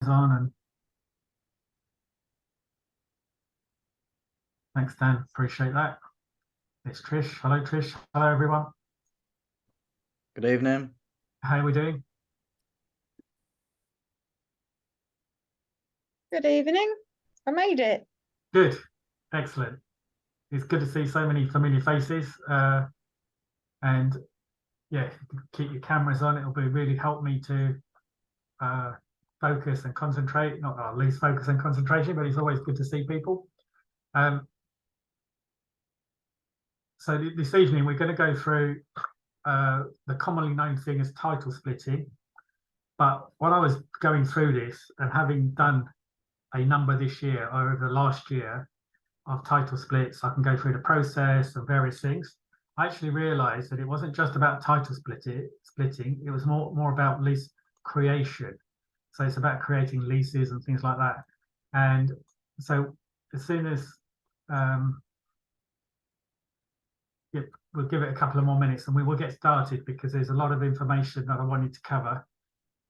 on, and thanks, Dan. Appreciate that. It's Trish. Hello, Trish. Hello, everyone. Good evening. How are we doing? Good evening. I made it. Good. Excellent. It's good to see so many familiar faces. And yeah, keep your cameras on. It'll be really help me to focus and concentrate. Not that I lose focus and concentration, but it's always good to see people. So this evening we're going to go through the commonly known thing as title splitting. But when I was going through this and having done a number this year or over the last year of title splits, I can go through the process of various things. I actually realized that it wasn't just about title splitting, it was more about lease creation. So it's about creating leases and things like that. And so as soon as we'll give it a couple of more minutes and we will get started, because there's a lot of information that I wanted to cover,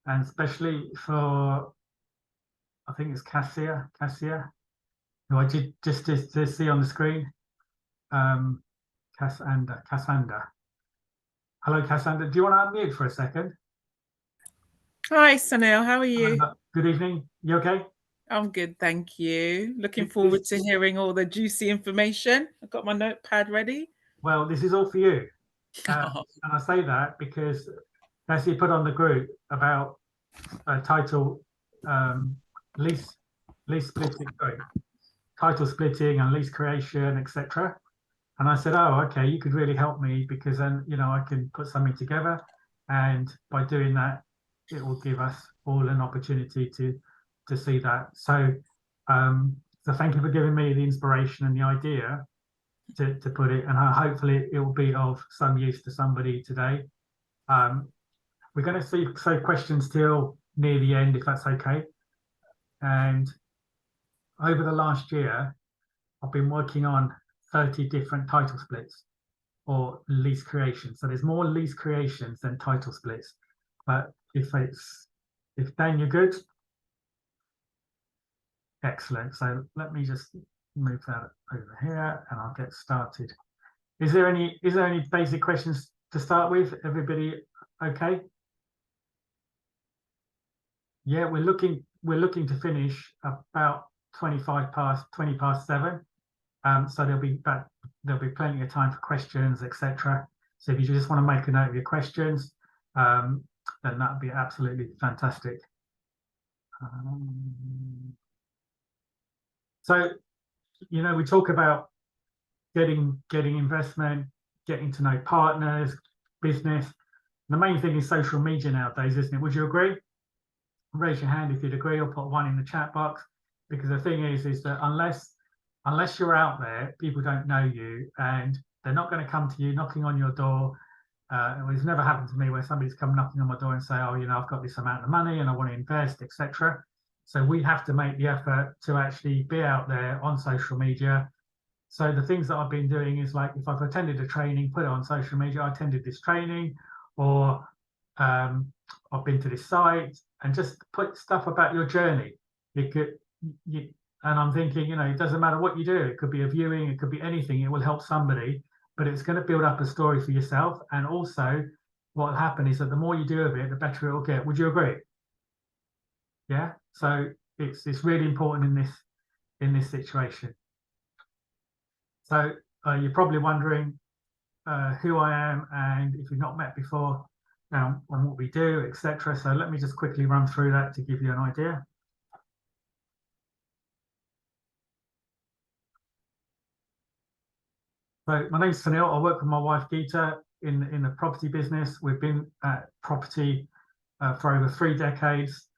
and especially for, I think it's Cassia, who I did just to see on the screen. Cassandra. Hello, Cassandra. Do you want to unmute for a second? Hi, Sunil. How are you? Good evening. You okay? I'm good, thank you. Looking forward to hearing all the juicy information. I've got my notepad ready. Well, this is all for you. And I say that because Cassie put on the group about a title lease splitting, title splitting and lease creation, etc. And I said, oh, okay, you could really help me, because then, you know, I can put something together, and by doing that, it will give us all an opportunity to see that. So, so thank you for giving me the inspiration and the idea to put it, and hopefully it will be of some use to somebody today. We're going to see questions till near the end, if that's okay. And over the last year, I've been working on 30 different title splits or lease creations. So there's more lease creations than title splits. But if Dan, you're good? Excellent. So let me just move that over here and I'll get started. Is there any basic questions to start with? Everybody okay? Yeah, we're looking to finish about 20 past 7. So there'll be plenty of time for questions, etc. So if you just want to make a note of your questions, then that would be absolutely fantastic. So, you know, we talk about getting investment, getting to know partners, business. The main thing is social media nowadays, isn't it? Would you agree? Raise your hand if you'd agree, or put 1 in the chat box. Because the thing is that unless you're out there, people don't know you, and they're not going to come to you knocking on your door. It's never happened to me where somebody's come knocking on my door and say, oh, you know, I've got this amount of money and I want to invest, etc. So we have to make the effort to actually be out there on social media. So the things that I've been doing is, like, if I've attended a training, put it on social media. I attended this training, or I've been to this site, and just put stuff about your journey. And I'm thinking, you know, it doesn't matter what you do. It could be a viewing, it could be anything. It will help somebody, but it's going to build up a story for yourself. And also, what will happen is that the more you do of it, the better it will get. Would you agree? Yeah. So it's really important in this situation. So you're probably wondering who I am, and if you've not met before, on what we do, etc. So let me just quickly run through that to give you an idea. So my name's Sunil. I work with my wife Geeta in the property business. We've been at property for over 3 decades.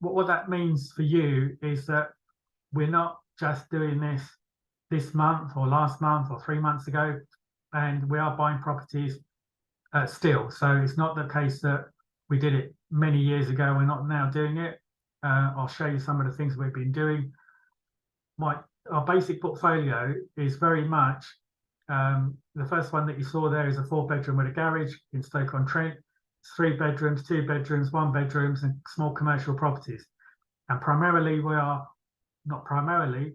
What that means for you is that we're not just doing this month or last month or 3 months ago, and we are buying properties still. So it's not the case that we did it many years ago, we're not now doing it. I'll show you some of the things we've been doing. Our basic portfolio is very much, the first one that you saw there is a 4-bedroom with a garage in Stoke-on-Trent. It's 3 bedrooms, 2 bedrooms, 1 bedrooms, and small commercial properties. And primarily we are, not primarily,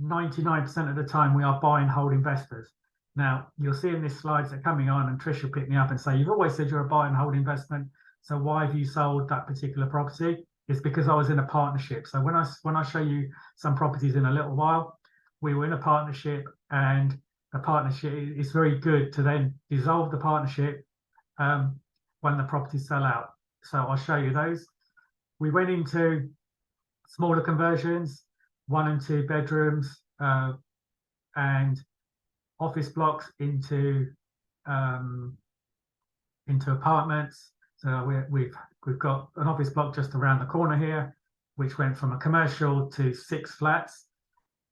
99% of the time we are buy and hold investors. Now, you'll see in this slides that are coming on, and Trish will pick me up and say, you've always said you're a buy and hold investment, so why have you sold that particular property? It's because I was in a partnership. So when I show you some properties in a little while, we were in a partnership, and the partnership is very good to then dissolve the partnership when the properties sell out. So I'll show you those. We went into smaller conversions, 1 and 2 bedrooms, and office blocks into apartments. So we've got an office block just around the corner here, which went from a commercial to 6 flats,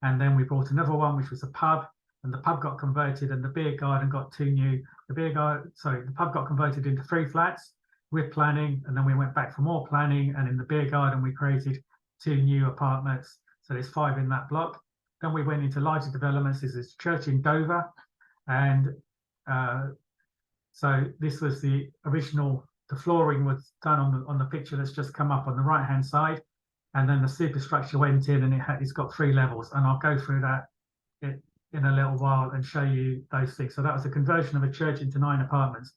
and then we bought another one, which was a pub, and the pub got converted, and the beer garden got 2 new. The pub got converted into 3 flats with planning, and then we went back for more planning, and in the beer garden we created 2 new apartments. So there's 5 in that block. Then we went into larger developments. This is church in Dover, and so this was the original. The flooring was done on the picture that's just come up on the right hand side, and then the superstructure went in, and it's got 3 levels, and I'll go through that in a little while and show you those things. So that was a conversion of a church into 9 apartments.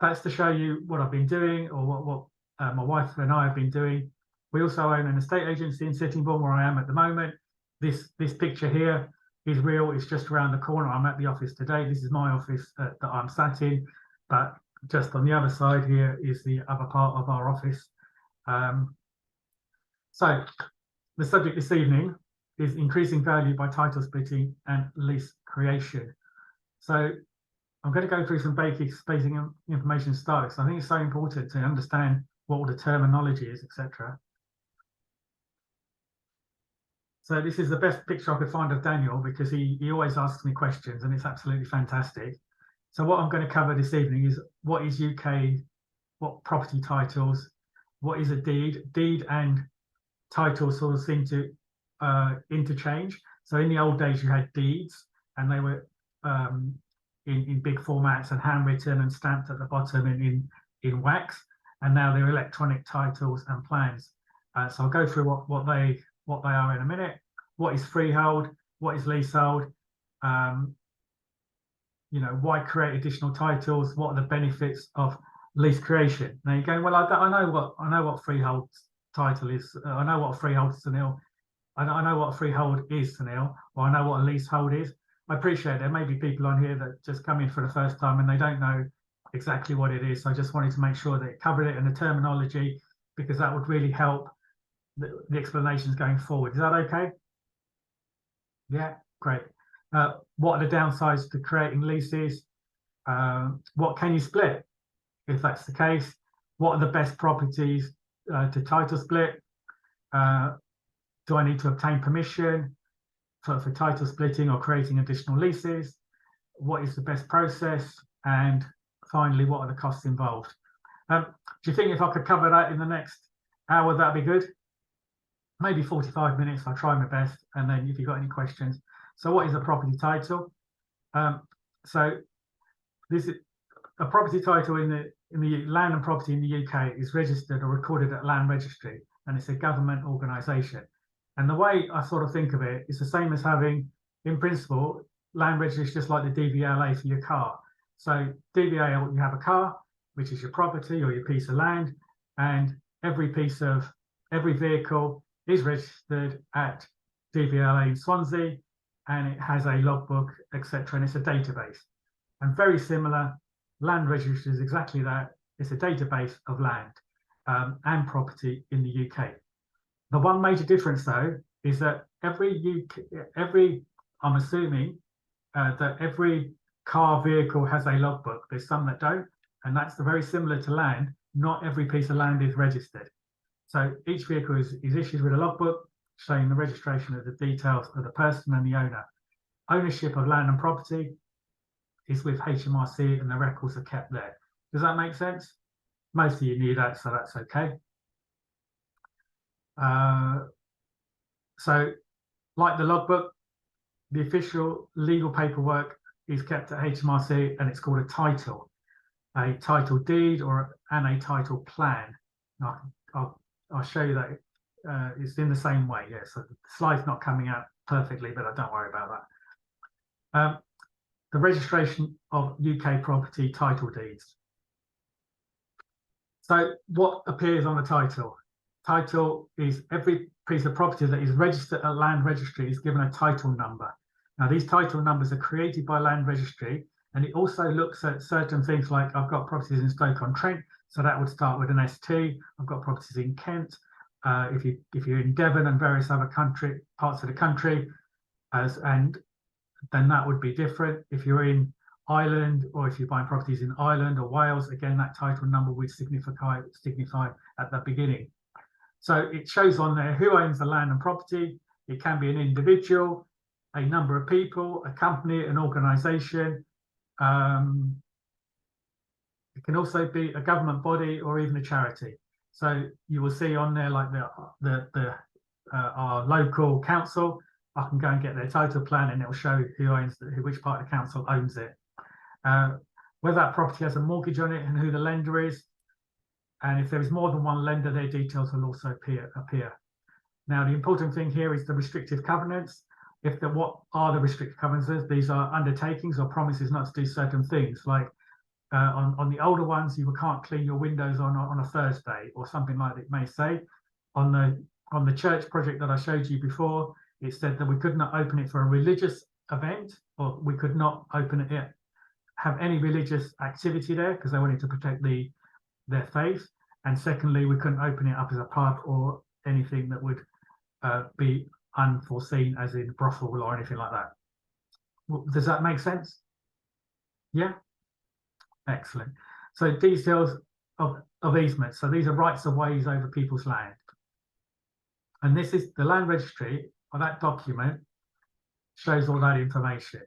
That's to show you what I've been doing, or what my wife and I have been doing. We also own an estate agency in Sittingbourne, where I am at the moment. This picture here is real. It's just around the corner. I'm at the office today. This is my office that I'm sat in, but just on the other side here is the other part of our office. So the subject this evening is increasing value by title splitting and lease creation. So I'm going to go through some basic information to start with. So I think it's so important to understand what all the terminology is, etc. So this is the best picture I could find of Daniel, because he always asks me questions, and it's absolutely fantastic. So what I'm going to cover this evening is what is UK, what property titles, what is a deed. Deed and title sort of seem to interchange. So in the old days you had deeds, and they were in big formats and handwritten and stamped at the bottom in wax, and now they're electronic titles and plans. So I'll go through what they are in a minute. What is freehold? What is leasehold? Why create additional titles? What are the benefits of lease creation? Now you're going, well, I know what freehold title is. I know what a freehold is, Sunil. I know what a freehold is, Sunil. Or I know what a leasehold is. I appreciate there may be people on here that just come in for the first time and they don't know exactly what it is. So I just wanted to make sure that it covered it and the terminology, because that would really help the explanations going forward. Is that okay? Yeah, great. What are the downsides to creating leases? What can you split if that's the case? What are the best properties to title split? Do I need to obtain permission for title splitting or creating additional leases? What is the best process? And finally, what are the costs involved? Do you think if I could cover that in the next hour, that'd be good? Maybe 45 minutes, I'll try my best. And then if you've got any questions. So what is a property title? So this is a property title in the land and property in the UK is registered or recorded at land registry, and it's a government organisation. And the way I sort of think of it is the same as having, in principle, land registry is just like the DVLA for your car. So DVLA, you have a car, which is your property or your piece of land, and every vehicle is registered at DVLA in Swansea, and it has a logbook, etc., and it's a database. And very similar, land registry is exactly that. It's a database of land and property in the UK. The one major difference, though, is that I'm assuming that every car vehicle has a logbook. There's some that don't, and that's very similar to land. Not every piece of land is registered. So each vehicle is issued with a logbook showing the registration of the details of the person and the owner. Ownership of land and property is with HMRC, and the records are kept there. Does that make sense? Most of you knew that, so that's okay. So like the logbook, the official legal paperwork is kept at HMRC, and it's called a title deed and a title plan. I'll show you that it's in the same way. Yeah, so the slide's not coming out perfectly, but don't worry about that. The registration of UK property title deeds. So what appears on the title? Title is every piece of property that is registered at land registry is given a title number. Now these title numbers are created by land registry, and it also looks at certain things like I've got properties in Stoke-on-Trent, so that would start with an ST. I've got properties in Kent. If you're in Devon and various other parts of the country, and then that would be different. If you're in Ireland, or if you're buying properties in Ireland or Wales, again that title number would signify at the beginning. So it shows on there who owns the land and property. It can be an individual, a number of people, a company, an organisation. It can also be a government body or even a charity. So you will see on there like our local council. I can go and get their title plan, and it will show which part of the council owns it. Whether that property has a mortgage on it and who the lender is. And if there is more than one lender, their details will also appear. Now, the important thing here is the restrictive covenants. What are the restrictive covenants? These are undertakings or promises not to do certain things. Like on the older ones, you can't clean your windows on a Thursday or something like it may say. On the church project that I showed you before, it said that we could not open it for a religious event, or we could not have any religious activity there because they wanted to protect their faith. And secondly, we couldn't open it up as a pub or anything that would be unforeseen, as in brothel or anything like that. Does that make sense? Yeah, excellent. So details of easements. So these are rights of ways over people's land. And this is the land registry, or that document shows all that information.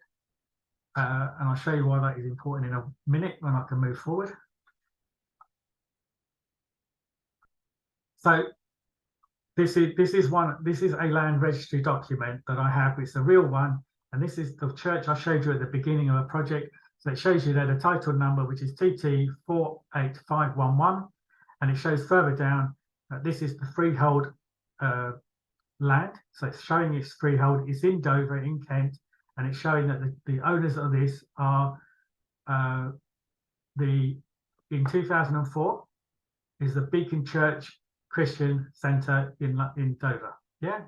And I'll show you why that is important in a minute when I can move forward. So this is a land registry document that I have. It's a real one, and this is the church I showed you at the beginning of the project. So it shows you there the title number, which is TT 48511, and it shows further down that this is the freehold land. So it's showing it's freehold. It's in Dover, in Kent, and it's showing that the owners of this are in 2004 is the Beacon Church Christian Centre in Dover,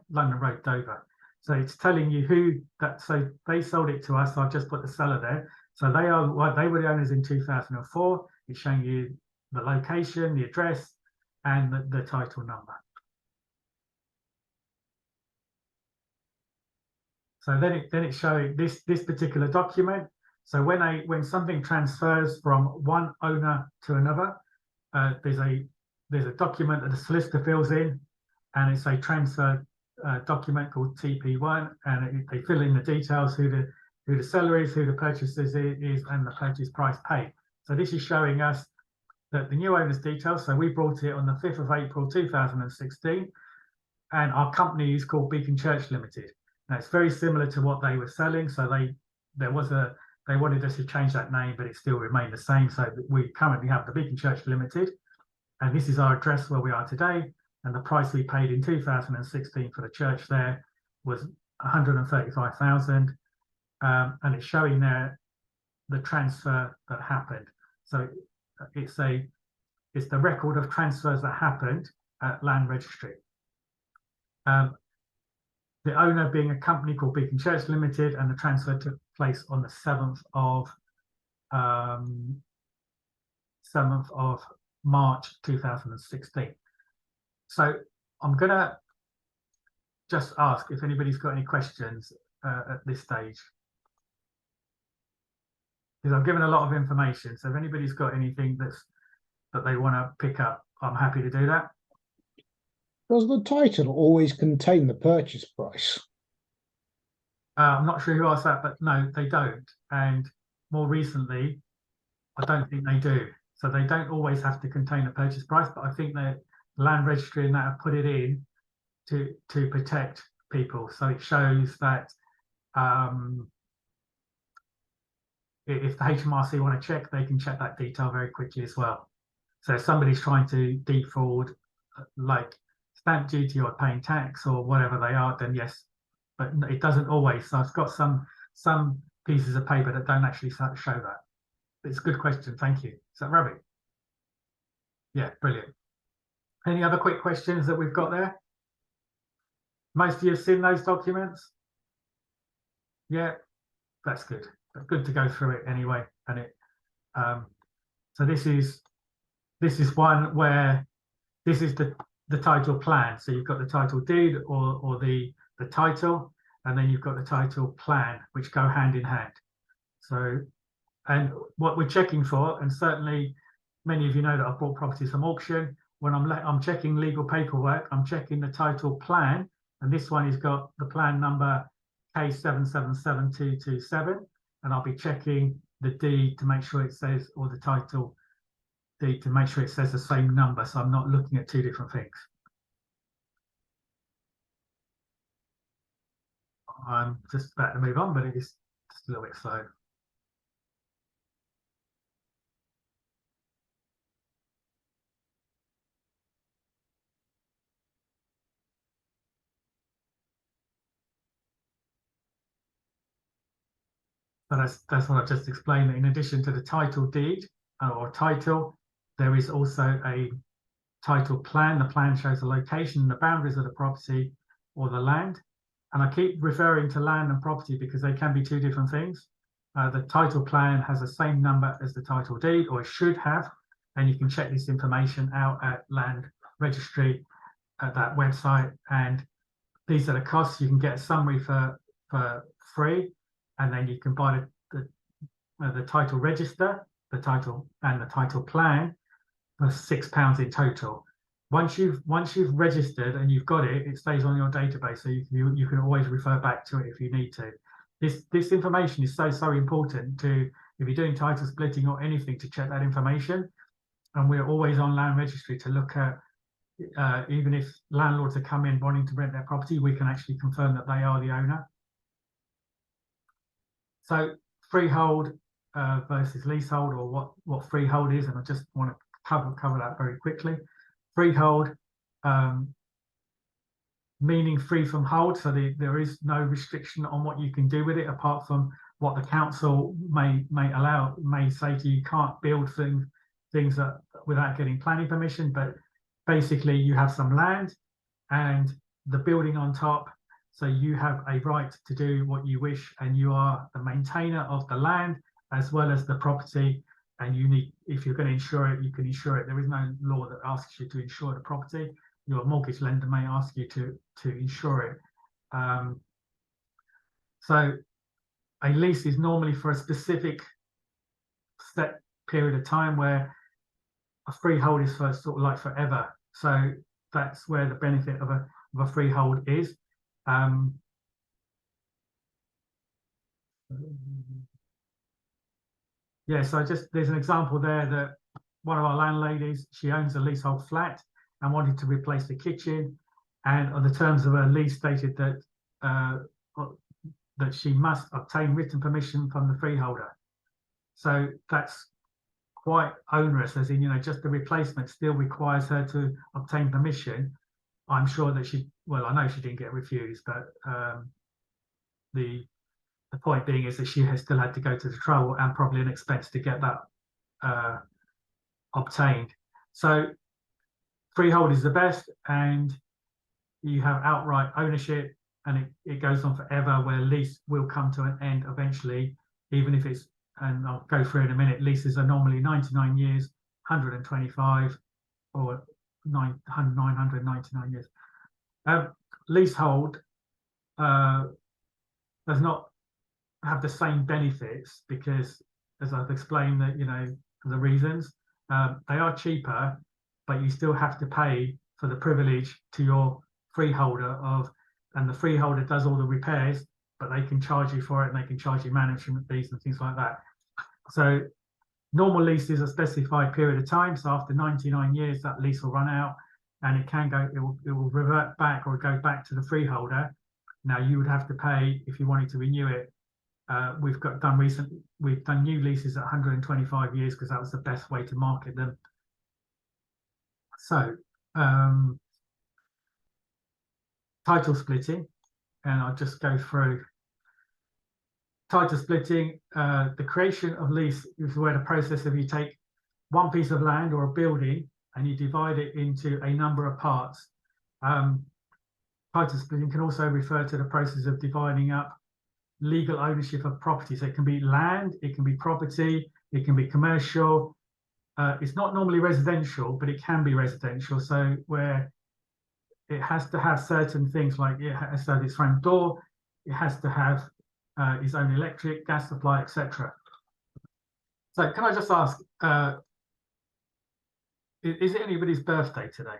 London Road, Dover. So it's telling you who that. So they sold it to us. So I've just put the seller there. So they were the owners in 2004. It's showing you the location, the address, and the title number. So then it's showing this particular document. So when something transfers from one owner to another, there's a document that the solicitor fills in, and it's a transfer document called TP1, and they fill in the details, who the seller is, who the purchaser is, and the purchase price paid. So this is showing us that the new owner's details. So we brought it on the 5th of April 2016, and our company is called Beacon Church Limited. Now it's very similar to what they were selling. So they wanted us to change that name, but it still remained the same. So we currently have the Beacon Church Limited. And this is our address where we are today. And the price we paid in 2016 for the church there was 135,000. And it's showing there the transfer that happened. So it's the record of transfers that happened at land registry. The owner being a company called Beacon Church Limited, and the transfer took place on the 7th of March 2016. So I'm going to just ask if anybody's got any questions at this stage, because I've given a lot of information. So if anybody's got anything that they want to pick up, I'm happy to do that. Does the title always contain the purchase price? I'm not sure who asked that, but no, they don't. And more recently, I don't think they do. So they don't always have to contain the purchase price, but I think that land registry and that have put it in to protect people. So it shows that if the HMRC want to check, they can check that detail very quickly as well. So if somebody's trying to defraud, like stamp duty or paying tax or whatever they are, then yes, but it doesn't always. So I've got some pieces of paper that don't actually show that. It's a good question. Thank you. Is that Ravi? Yeah, brilliant. Any other quick questions that we've got there? Most of you have seen those documents? Yeah, that's good. Good to go through it anyway. And it so this is one where this is the title plan. So you've got the title deed or the title, and then you've got the title plan, which go hand in hand. So, and what we're checking for, and certainly many of you know that I've bought properties from auction. When I'm checking legal paperwork, I'm checking the title plan, and this one has got the plan number K777227, and I'll be checking the deed to make sure it says, or the title deed to make sure it says the same number, so I'm not looking at two different things. I'm just about to move on, but it is just a little bit slow. But that's what I've just explained. In addition to the title deed or title, there is also a title plan. The plan shows the location and the boundaries of the property or the land. And I keep referring to land and property because they can be two different things. The title plan has the same number as the title deed, or it should have, and you can check this information out at Land Registry at that website. And these are the costs. You can get a summary for free, and then you can buy the title register, the title and the title plan for £6 in total. Once you've registered and you've got it, it stays on your database, so you can always refer back to it if you need to. This information is so important to, if you're doing title splitting or anything, to check that information. And we're always on Land Registry to look at, even if landlords are coming wanting to rent their property, we can actually confirm that they are the owner. So freehold versus leasehold, or what freehold is, and I just want to cover that very quickly. Freehold, meaning free from hold, so there is no restriction on what you can do with it, apart from what the council may say to you. You can't build things that without getting planning permission, but basically you have some land and the building on top, so you have a right to do what you wish, and you are the maintainer of the land as well as the property. And you need, if you're going to insure it, you can insure it. There is no law that asks you to insure the property. Your mortgage lender may ask you to insure it. So a lease is normally for a specific set period of time, where a freehold is for sort of like forever. So that's where the benefit of a freehold is. Yeah, so there's an example there that one of our landladies, she owns a leasehold flat and wanted to replace the kitchen, and on the terms of her lease stated that that she must obtain written permission from the freeholder. So that's quite onerous, as in, just the replacement still requires her to obtain permission. I'm sure that I know she didn't get refused, but the point being is that she has still had to go to the trouble and probably an expense to get that obtained. So freehold is the best, and you have outright ownership, and it goes on forever, where lease will come to an end eventually, even if it's, and I'll go through in a minute, leases are normally 99 years, 125, or 999 years. Leasehold does not have the same benefits because, as I've explained, that for the reasons, they are cheaper, but you still have to pay for the privilege to your freeholder and the freeholder does all the repairs, but they can charge you for it, and they can charge you management fees and things like that. So normal leases are specified period of time. So after 99 years, that lease will run out, and it will revert back or go back to the freeholder. Now you would have to pay if you wanted to renew it. We've done new leases at 125 years because that was the best way to market them. So title splitting, and I'll just go through title splitting. The creation of lease is where the process of you take one piece of land or a building and you divide it into a number of parts. Title splitting can also refer to the process of dividing up legal ownership of property. So it can be land, it can be property, it can be commercial. It's not normally residential, but it can be residential. So where it has to have certain things like it has to have its front door, it has to have its own electric, gas supply, etc. So can I just ask, is it anybody's birthday today?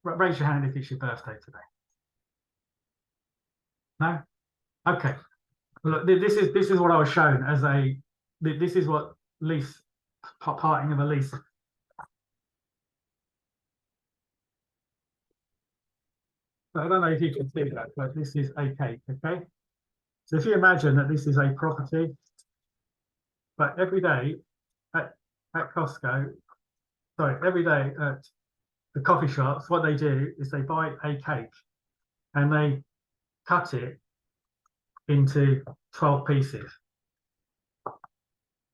Raise your hand if it's your birthday today. No? Okay. Look, this is what I was shown as this is what lease, parting of a lease. I don't know if you can see that, but this is a cake, okay? So if you imagine that this is a property, but every day at Costco, sorry, every day at the coffee shops, what they do is they buy a cake and they cut it into 12 pieces.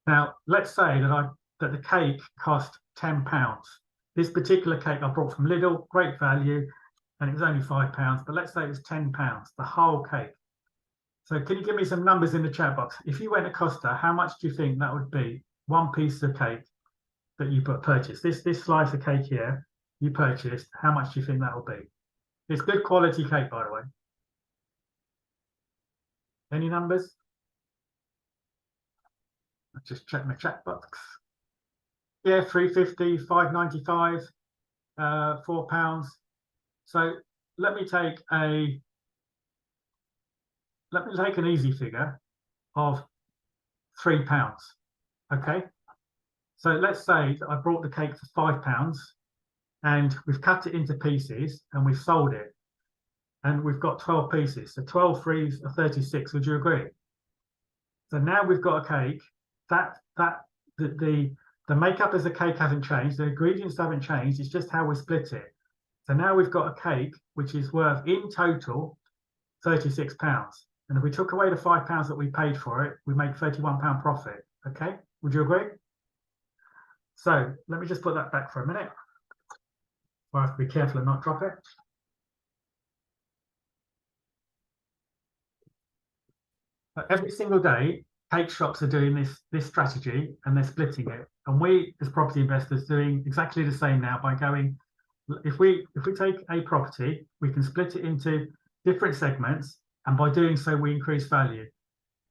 Now, let's say that the cake cost £10. This particular cake I bought from Lidl, great value, and it was only £5, but let's say it was £10, the whole cake. So can you give me some numbers in the chat box? If you went to Costa, how much do you think that would be? One piece of cake that you purchased. This slice of cake here, you purchased, how much do you think that will be? It's good quality cake, by the way. Any numbers? I'll just check my chat box. Yeah, £3.50, £5.95, £4. So let me take an easy figure of £3. Okay. So let's say that I brought the cake for £5 and we've cut it into pieces and we've sold it. And we've got 12 pieces. So 12 threes are 36. Would you agree? So now we've got a cake the makeup as a cake hasn't changed. The ingredients haven't changed. It's just how we split it. So now we've got a cake which is worth in total £36. And if we took away the £5 that we paid for it, we make £31 profit. Okay, would you agree? So let me just put that back for a minute. I have to be careful and not drop it. Every single day, cake shops are doing this strategy and they're splitting it. And we, as property investors, doing exactly the same now by going, if we take a property, we can split it into different segments, and by doing so, we increase value.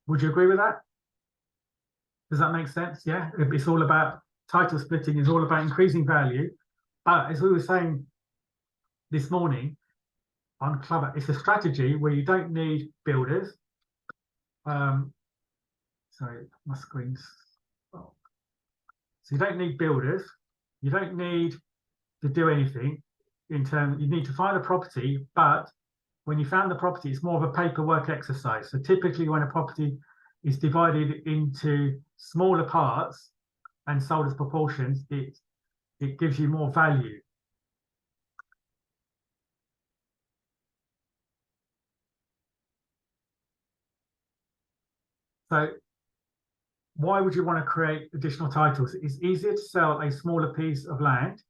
Would you agree with that? Does that make sense? Yeah, it's all about title splitting, is all about increasing value. But as we were saying this morning on Club, it's a strategy where you don't need builders. Sorry, my screen's. So you don't need builders. You don't need to do anything in terms. You need to find a property, but when you found the property, it's more of a paperwork exercise. So typically, when a property is divided into smaller parts and sold as proportions, it gives you more value. So why would you want to create additional titles? It's easier to sell a smaller piece of land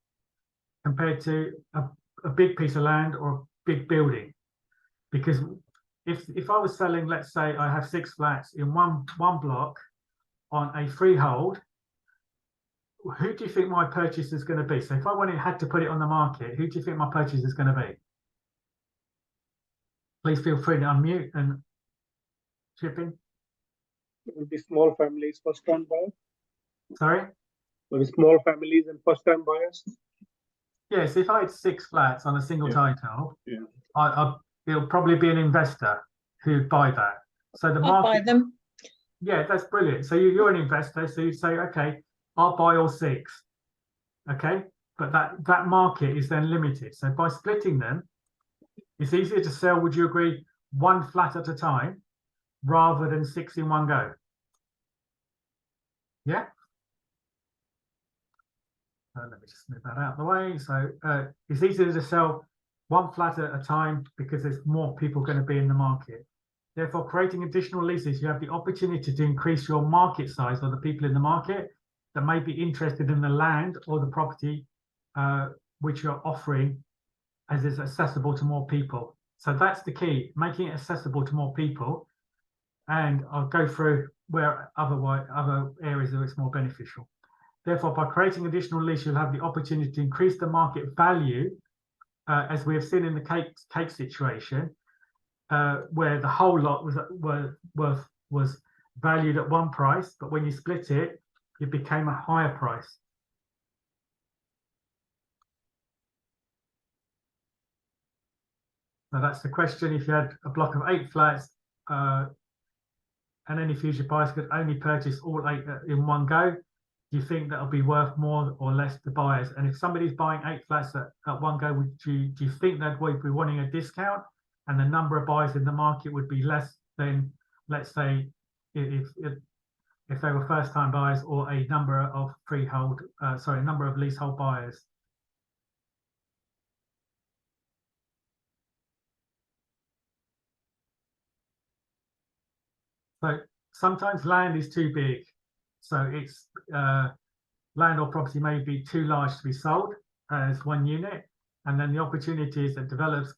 compared to a big piece of land or a big building. Because if I was selling, let's say I have 6 flats in one block on a freehold, who do you think my purchase is going to be? So if I had to put it on the market, who do you think my purchase is going to be? Please feel free to unmute and chip in. It will be small families, first-time buyers. Sorry? Will be small families and first-time buyers. Yes, if I had 6 flats on a single title, it'll probably be an investor who'd buy that. So the I'll market, buy them. yeah, that's brilliant. So you're an investor, so you say, okay, I'll buy all 6. Okay, but that market is then limited. So by splitting them, it's easier to sell, would you agree, 1 flat at a time rather than 6 in one go? Yeah. Let me just move that out of the way. So it's easier to sell one flat at a time because there's more people going to be in the market. Therefore, creating additional leases, you have the opportunity to increase your market size, or the people in the market that may be interested in the land or the property which you're offering, as is accessible to more people. So that's the key, making it accessible to more people. And I'll go through where other areas where it's more beneficial. Therefore, by creating additional lease, you'll have the opportunity to increase the market value, as we have seen in the cake situation, where the whole lot was valued at one price, but when you split it, it became a higher price. Now that's the question. If you had a block of 8 flats, and any future buyers could only purchase all 8 in one go, do you think that'll be worth more or less to buyers? And if somebody's buying 8 flats at one go, do you think that would be wanting a discount, and the number of buyers in the market would be less than, let's say, if they were first-time buyers, or a number of leasehold buyers? So sometimes land is too big, so it's land or property may be too large to be sold as one unit, and then the opportunities that developers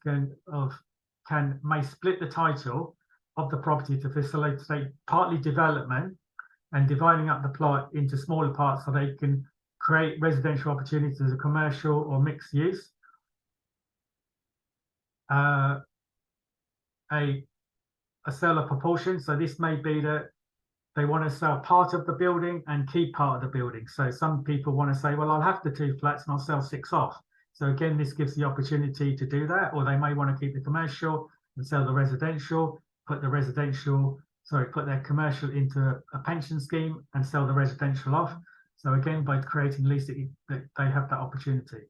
may split the title of the property to facilitate partly development and dividing up the plot into smaller parts so they can create residential opportunities as a commercial or mixed use. A sale of proportion, so this may be that they want to sell part of the building and keep part of the building. So some people want to say, well, I'll have the 2 flats and I'll sell 6 off. So again, this gives the opportunity to do that. Or they may want to keep the commercial and sell the residential, put their commercial into a pension scheme and sell the residential off. So again, by creating leasing, they have that opportunity.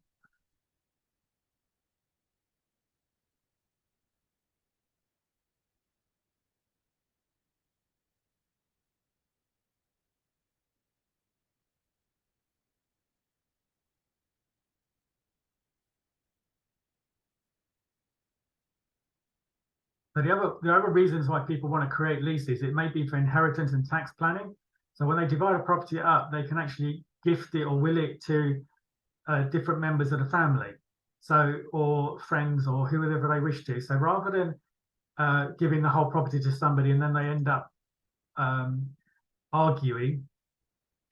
So the other reasons why people want to create leases, it may be for inheritance and tax planning. So when they divide a property up, they can actually gift it or will it to different members of the family, so, or friends, or whoever they wish to. So rather than giving the whole property to somebody and then they end up arguing,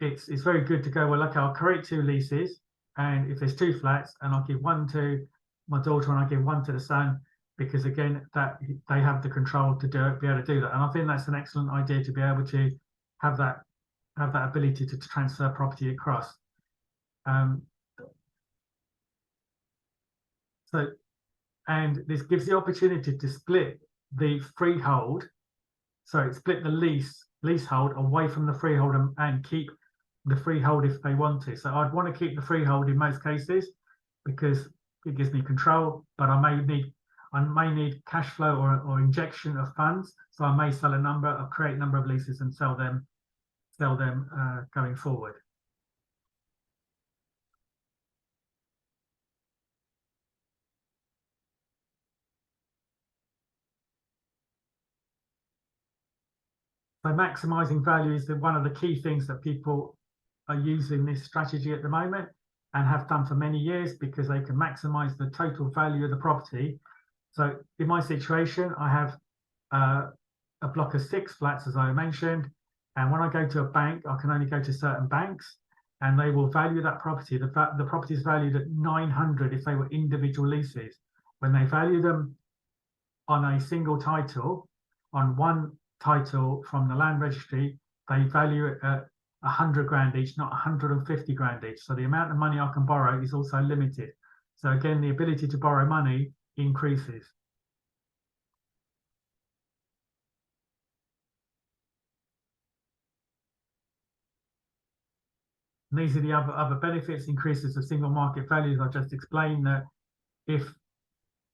it's very good to go, well, okay, I'll create 2 leases, and if there's 2 flats, and I'll give one to my daughter and I'll give one to the son, because again, that they have the control to be able to do that. And I think that's an excellent idea, to be able to have that ability to transfer property across. And this gives the opportunity to split the freehold, split the leasehold away from the freehold and keep the freehold if they want to. So I'd want to keep the freehold in most cases because it gives me control, but I may need cash flow or injection of funds. So I may create a number of leases and sell them going forward. So maximizing value is one of the key things that people are using this strategy at the moment and have done for many years, because they can maximize the total value of the property. So in my situation, I have a block of 6 flats, as I mentioned, and when I go to a bank, I can only go to certain banks, and they will value that property. The property is valued at 900 if they were individual leases. When they value them on a single title, on one title from the land registry, they value it at 100 grand each, not 150 grand each. So the amount of money I can borrow is also limited. So again, the ability to borrow money increases. And these are the other benefits: increases of single market values. I just explained that if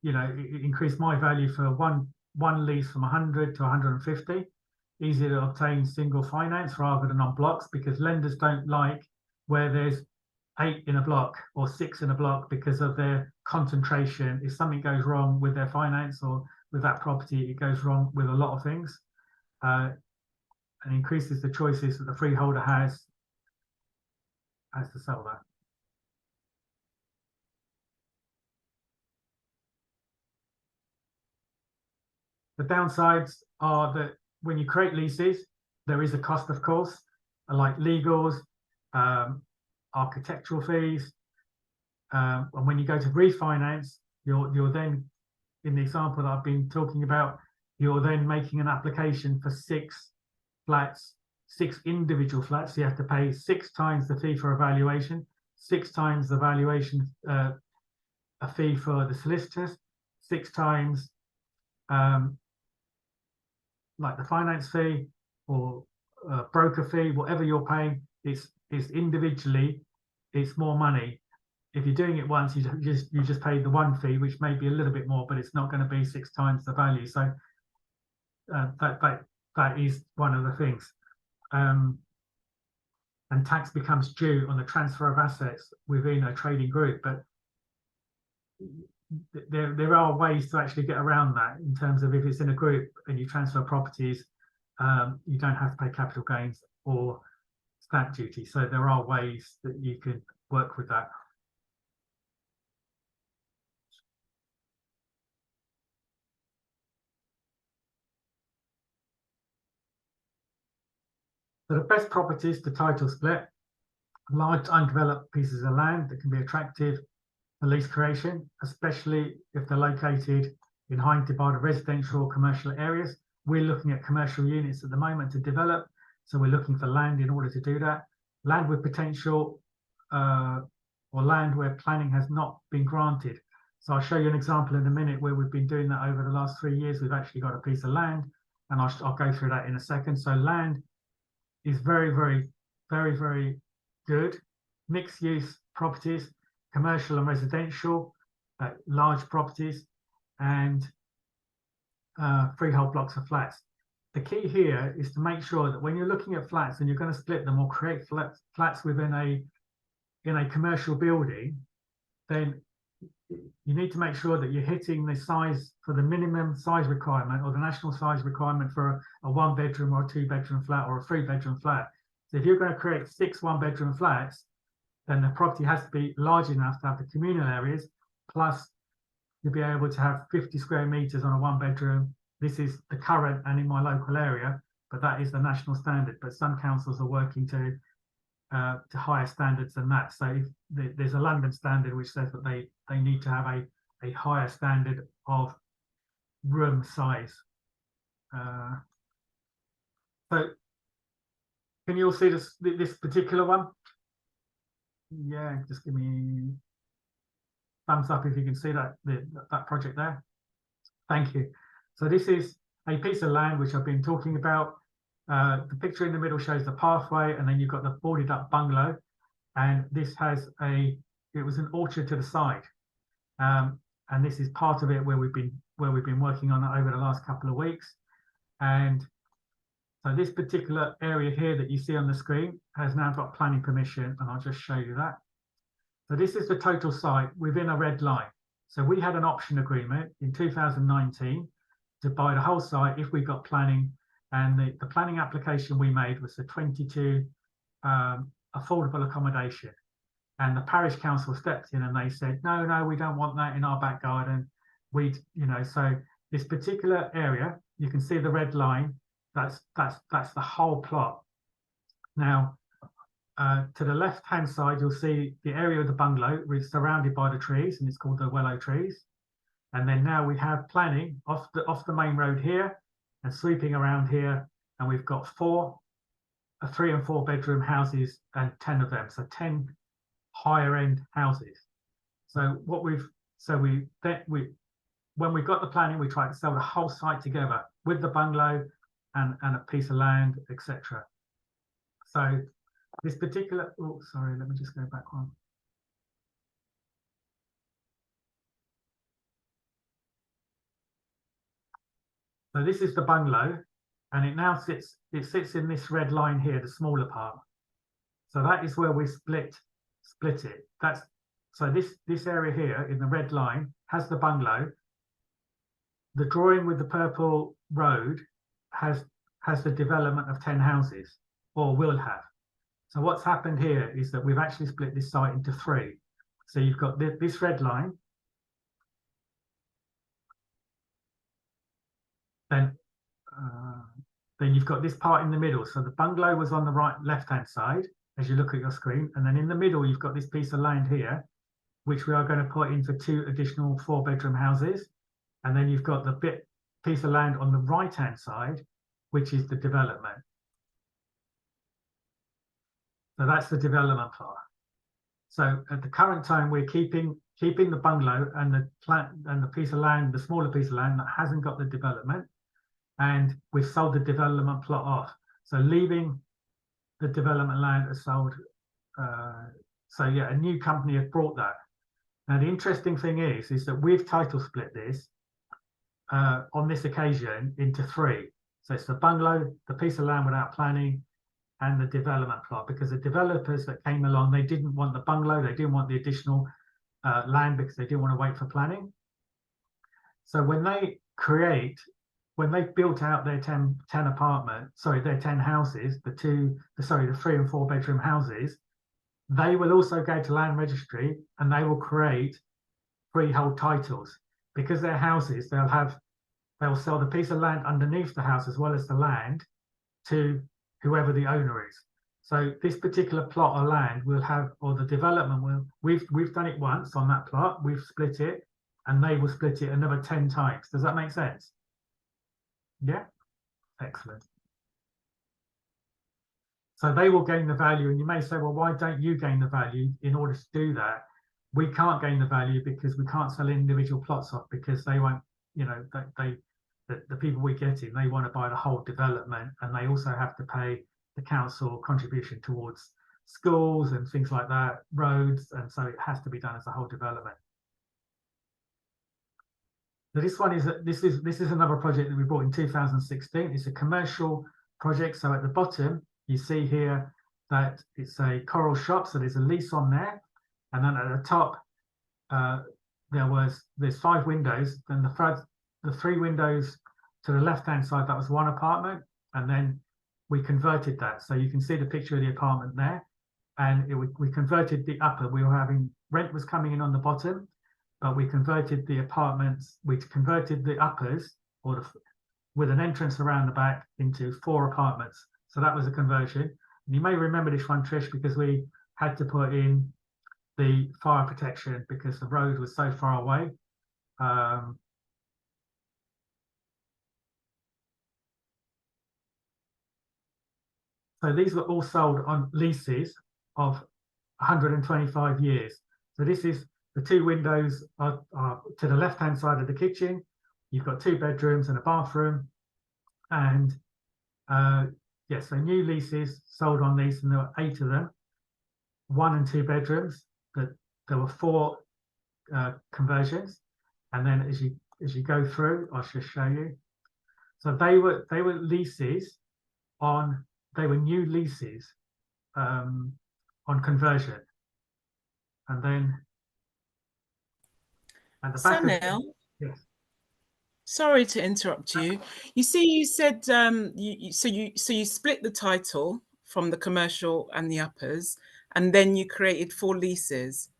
it increased my value for one lease from 100 to 150, easier to obtain single finance rather than on blocks, because lenders don't like where there's 8 in a block or 6 in a block because of their concentration. If something goes wrong with their finance or with that property, it goes wrong with a lot of things, and increases the choices that the freeholder has to sell that. The downsides are that when you create leases, there is a cost, of course, like legals, architectural fees, and when you go to refinance, you're then, in the example that I've been talking about, you're then making an application for 6 flats, 6 individual flats. So you have to pay 6 times the fee for evaluation, 6 times the valuation, a fee for the solicitors, 6 times like the finance fee or broker fee, whatever you're paying. It's individually, it's more money. If you're doing it once, you just pay the one fee, which may be a little bit more, but it's not going to be 6 times the value. So that is one of the things. And tax becomes due on the transfer of assets within a trading group, but there are ways to actually get around that, in terms of if it's in a group and you transfer properties, you don't have to pay capital gains or stamp duty. So there are ways that you can work with that. So the best properties to title split: large undeveloped pieces of land that can be attractive for lease creation, especially if they're located in highly divided residential or commercial areas. We're looking at commercial units at the moment to develop, so we're looking for land in order to do that. Land with potential, or land where planning has not been granted. So I'll show you an example in a minute where we've been doing that over the last 3 years. We've actually got a piece of land, and I'll go through that in a second. So land is very, very, very, very good. Mixed use properties, commercial and residential, large properties, and freehold blocks of flats. The key here is to make sure that when you're looking at flats and you're going to split them or create flats within a commercial building, then you need to make sure that you're hitting the size for the minimum size requirement or the national size requirement for a 1-bedroom or a 2-bedroom flat or a 3-bedroom flat. So if you're going to create 6 1-bedroom flats, then the property has to be large enough to have the communal areas, plus you'll be able to have 50 square meters on a 1-bedroom. This is the current and in my local area, but that is the national standard. But some councils are working to higher standards than that. So if there's a London standard which says that they need to have a higher standard of room size. So can you all see this particular one? Yeah, just give me thumbs up if you can see that project there. Thank you. So this is a piece of land which I've been talking about. The picture in the middle shows the pathway, and then you've got the boarded up bungalow, and this has it was an orchard to the side, and this is part of it where we've been working on it over the last couple of weeks. And so this particular area here that you see on the screen has now got planning permission, and I'll just show you that. So this is the total site within a red line. So we had an option agreement in 2019 to buy the whole site if we got planning, and the planning application we made was for 22 affordable accommodation. And the parish council stepped in and they said, no, we don't want that in our back garden. So this particular area, you can see the red line, that's the whole plot. Now, to the left-hand side, you'll see the area of the bungalow, which is surrounded by the trees, and it's called the willow trees. And then now we have planning off the main road here and sweeping around here, and we've got 3 and 4 bedroom houses and 10 of them, so 10 higher end houses. So when we got the planning, we tried to sell the whole site together with the bungalow and a piece of land, etc. So this particular, oh, sorry, let me just go back one. So this is the bungalow, and it sits in this red line here, the smaller part. So that is where we split split it. So this area here in the red line has the bungalow. The drawing with the purple road has the development of 10 houses, or will have. So what's happened here is that we've actually split this site into 3. So you've got this red line, then you've got this part in the middle. So the bungalow was on the left-hand side as you look at your screen, and then in the middle you've got this piece of land here, which we are going to put in for 2 additional 4-bedroom houses, and then you've got the piece of land on the right-hand side, which is the development. So that's the development part. So at the current time, we're keeping the bungalow and the piece of land, the smaller piece of land that hasn't got the development, and we've sold the development plot off. So leaving the development land is sold. So yeah, a new company has brought that. Now the interesting thing is that we've title split this on this occasion into 3. So it's the bungalow, the piece of land without planning, and the development plot, because the developers that came along, they didn't want the bungalow, they didn't want the additional land because they didn't want to wait for planning. So when they built out their 10 houses, the 3 and 4 bedroom houses, they will also go to land registry and they will create freehold titles, because their houses, they'll sell the piece of land underneath the house as well as the land to whoever the owner is. So this particular plot of land will have, or the development will, we've done it once on that plot, we've split it, and they will split it another 10 times. Does that make sense? Yeah, excellent. So they will gain the value, and you may say, well, why don't you gain the value in order to do that? We can't gain the value because we can't sell individual plots off, because they won't, the people we get in, they want to buy the whole development, and they also have to pay the council contribution towards schools and things like that, roads, and so it has to be done as a whole development. So this is another project that we bought in 2016. It's a commercial project. So at the bottom you see here that it's a coral shop, so there's a lease on there, and then at the top there's 5 windows. Then the 3 windows to the left-hand side, that was 1 apartment, and then we converted that. So you can see the picture of the apartment there, and we converted the upper. We were having rent was coming in on the bottom, but we converted the apartments. We converted the uppers with an entrance around the back into 4 apartments. So that was a conversion. And you may remember this one, Trish, because we had to put in the fire protection because the road was so far away. So these were all sold on leases of 125 years. So this is the 2 windows are to the left-hand side of the kitchen. You've got 2 bedrooms and a bathroom. And yes, so new leases sold on these, and there were 8 of them, 1 and 2 bedrooms. But there were 4 conversions. And then as you go through, I'll just show you. So they were leases on. They were new leases on conversion, and then at the back. Sanil, yes. Sorry to interrupt you. You see, you said you split the title from the commercial and the uppers, and then you created 4 leases.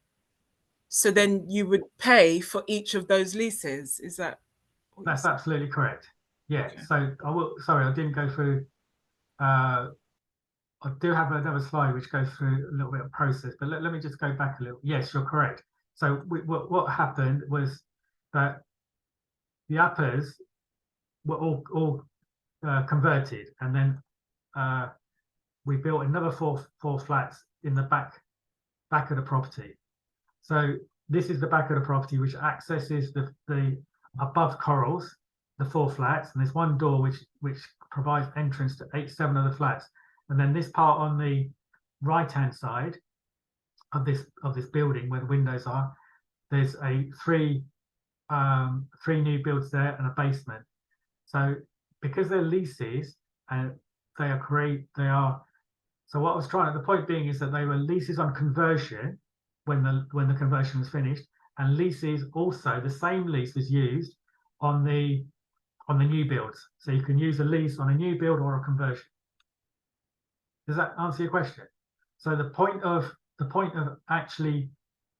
So then you would pay for each of those leases. Is that? That's absolutely correct. Yeah. Okay. So I will. Sorry, I didn't go through. I do have another slide which goes through a little bit of process, but let me just go back a little. Yes, you're correct. So what happened was that the uppers were all converted, and then we built another four flats in the back of the property. So this is the back of the property, which accesses the above corals, the 4 flats, and there's 1 door which provides entrance to 7 of the flats. And then this part on the right-hand side of this building where the windows are, there's a 3 new builds there and a basement. So because they're leases and they are So what I was trying, the point being is that they were leases on conversion when the conversion was finished, and leases also, the same lease was used on the new builds. So you can use a lease on a new build or a conversion. Does that answer your question? So the point of actually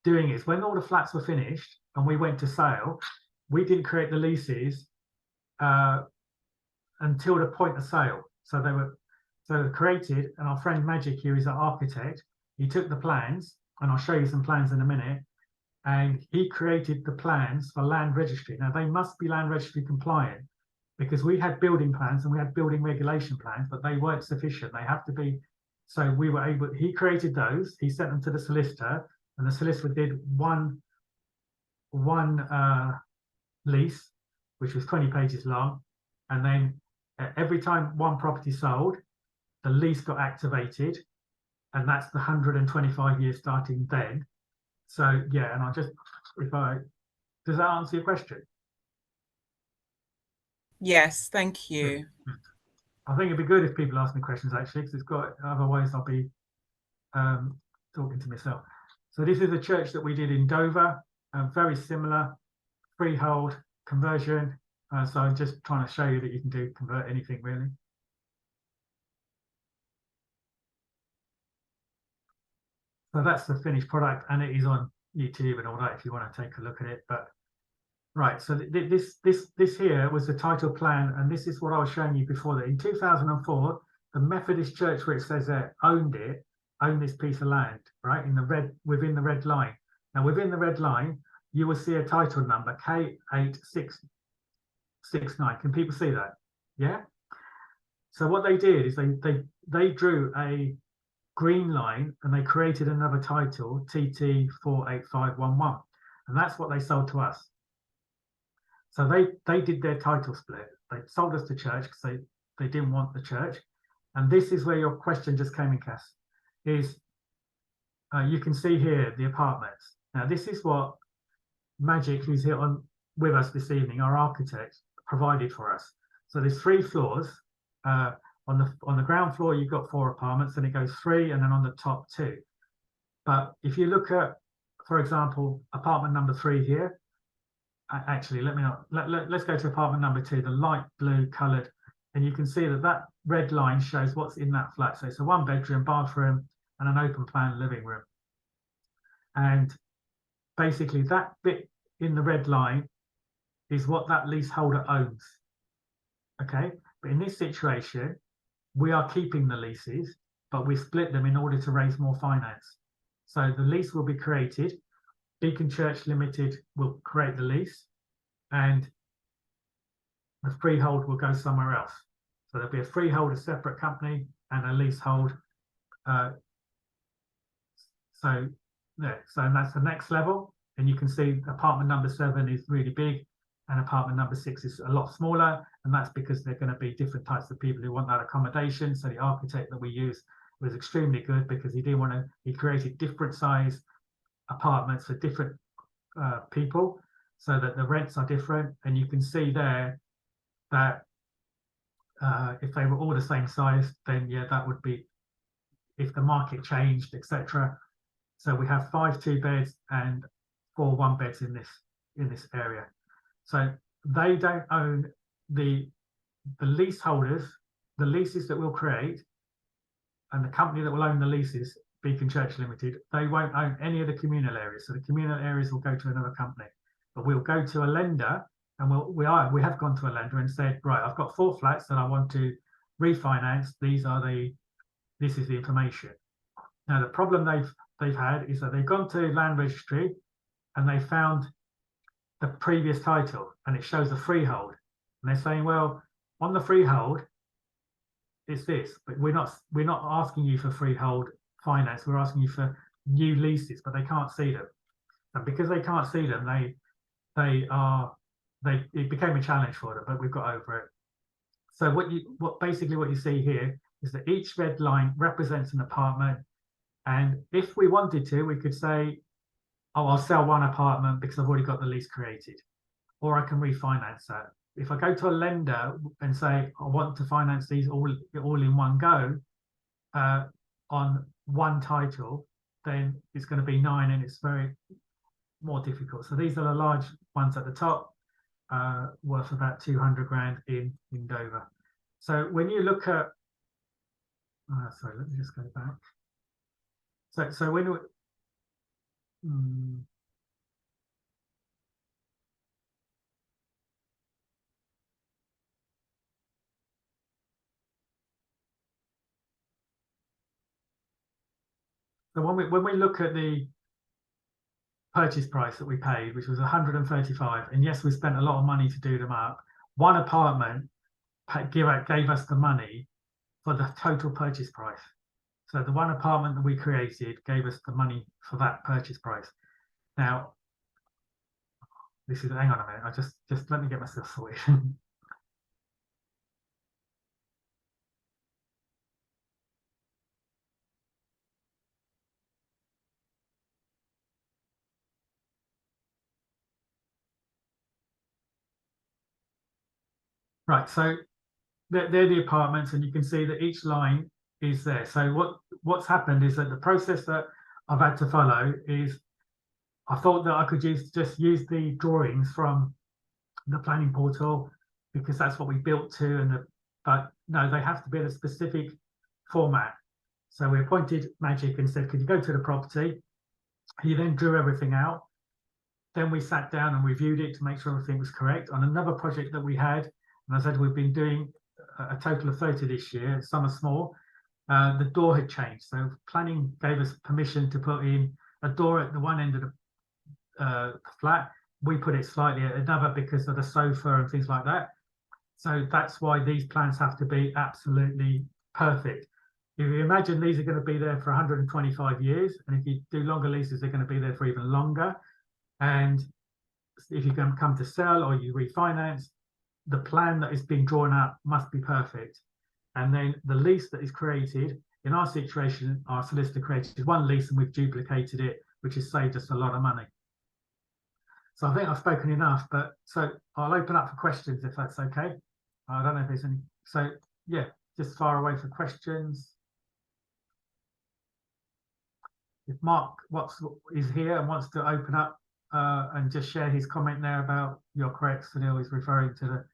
doing it is when all the flats were finished and we went to sale, we didn't create the leases until the point of sale. So they were created, and our friend Magic here is our architect. He took the plans, and I'll show you some plans in a minute, and he created the plans for land registry. Now they must be land registry compliant, because we had building plans and we had building regulation plans, but they weren't sufficient. They have to be. So we were able, he created those, he sent them to the solicitor, and the solicitor did one lease, which was 20 pages long. And then every time one property sold, the lease got activated, and that's the 125 years starting then. So yeah, and I'll just, does that answer your question? Yes, thank you. I think it'd be good if people ask me questions actually, because it's got, otherwise I'll be talking to myself. So this is a church that we did in Dover, very similar, freehold conversion. So I'm just trying to show you that you can convert anything really. So that's the finished product, and it is on YouTube and all that if you want to take a look at it. But right, so this here was the title plan, and this is what I was showing you before. That in 2004, the Methodist Church, where it says there, owned this piece of land, right, in the red, within the red line. Now within the red line, you will see a title number K8669. Can people see that? Yeah. So what they did is they drew a green line and they created another title, TT48511, and that's what they sold to us. So they did their title split. They sold us to church because they didn't want the church. And this is where your question just came in, Cass, is you can see here the apartments. Now this is what Magic, who's here with us this evening, our architect, provided for us. So there's 3 floors. On the ground floor, you've got 4 apartments, and it goes 3, and then on the top 2. But if you look at, for example, apartment number 3 here, actually, let's go to apartment number 2, the light blue coloured, and you can see that red line shows what's in that flat. So it's a 1-bedroom, bathroom, and an open plan living room. And basically, that bit in the red line is what that leaseholder owns. Okay, but in this situation, we are keeping the leases, but we split them in order to raise more finance. So the lease will be created. Beacon Church Limited will create the lease, and the freehold will go somewhere else. So there'll be a freehold, a separate company, and a leasehold. So that's the next level. And you can see apartment number 7 is really big, and apartment number 6 is a lot smaller, and that's because they're going to be different types of people who want that accommodation. So the architect that we use was extremely good, because he created different size apartments for different people, so that the rents are different. And you can see there that if they were all the same size, then yeah, that would be, if the market changed, etc. So we have 5 2-beds and 4 1-beds in this area. So they don't own the leaseholders, the leases that we'll create, and the company that will own the leases, Beacon Church Limited, they won't own any of the communal areas. So the communal areas will go to another company, but we'll go to a lender, and we have gone to a lender and said, right, I've got 4 flats that I want to refinance. This is the information. Now the problem they've had is that they've gone to land registry and they found the previous title, and it shows a freehold, and they're saying, well, on the freehold it's this, but we're not asking you for freehold finance, we're asking you for new leases, but they can't see them. And because they can't see them, it became a challenge for them, but we've got over it. So what you see here is that each red line represents an apartment, and if we wanted to, we could say, oh, I'll sell 1 apartment because I've already got the lease created, or I can refinance that. If I go to a lender and say I want to finance these all in one go, on one title, then it's going to be 9, and it's very more difficult. So these are the large ones at the top, worth about 200 grand in Dover. So when you look at, sorry, let me just go back. So when so when we look at the purchase price that we paid, which was 135, and yes, we spent a lot of money to do them up. One apartment gave us the money for the total purchase price. So the one apartment that we created gave us the money for that purchase price. Now, this is, hang on a minute, I just let me get myself sorted. Right, so they're the apartments, and you can see that each line is there. So what's happened is that the process that I've had to follow is, I thought that I could just use the drawings from the planning portal because that's what we built to, but no, they have to be in a specific format. So we appointed Magic and said, could you go to the property? He then drew everything out. Then we sat down and reviewed it to make sure everything was correct. On another project that we had, and I said we've been doing a total of 30 this year, some are small, the door had changed. So planning gave us permission to put in a door at the one end of the flat. We put it slightly at another because of the sofa and things like that. So that's why these plans have to be absolutely perfect. If you imagine these are going to be there for 125 years, and if you do longer leases, they're going to be there for even longer. And if you're going to come to sell or you refinance, the plan that is being drawn up must be perfect. And then the lease that is created, in our situation, our solicitor created one lease and we've duplicated it, which has saved us a lot of money. So I think I've spoken enough, but so I'll open up for questions if that's okay. I don't know if there's any. So yeah, just fire away for questions. If Mark is here and wants to open up and just share his comment there about you're correct, Sunil is referring to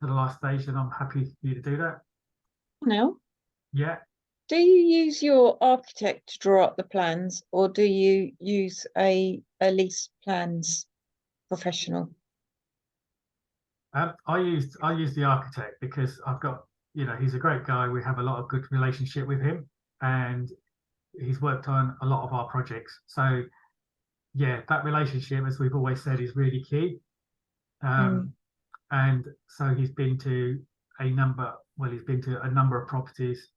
the last stage, and I'm happy for you to do that. No. Yeah. Do you use your architect to draw up the plans, or do you use a lease plans professional? I use the architect because I've got, he's a great guy. We have a lot of good relationship with him, and he's worked on a lot of our projects. So yeah, that relationship, as we've always said, is really key. And so he's been to a number of properties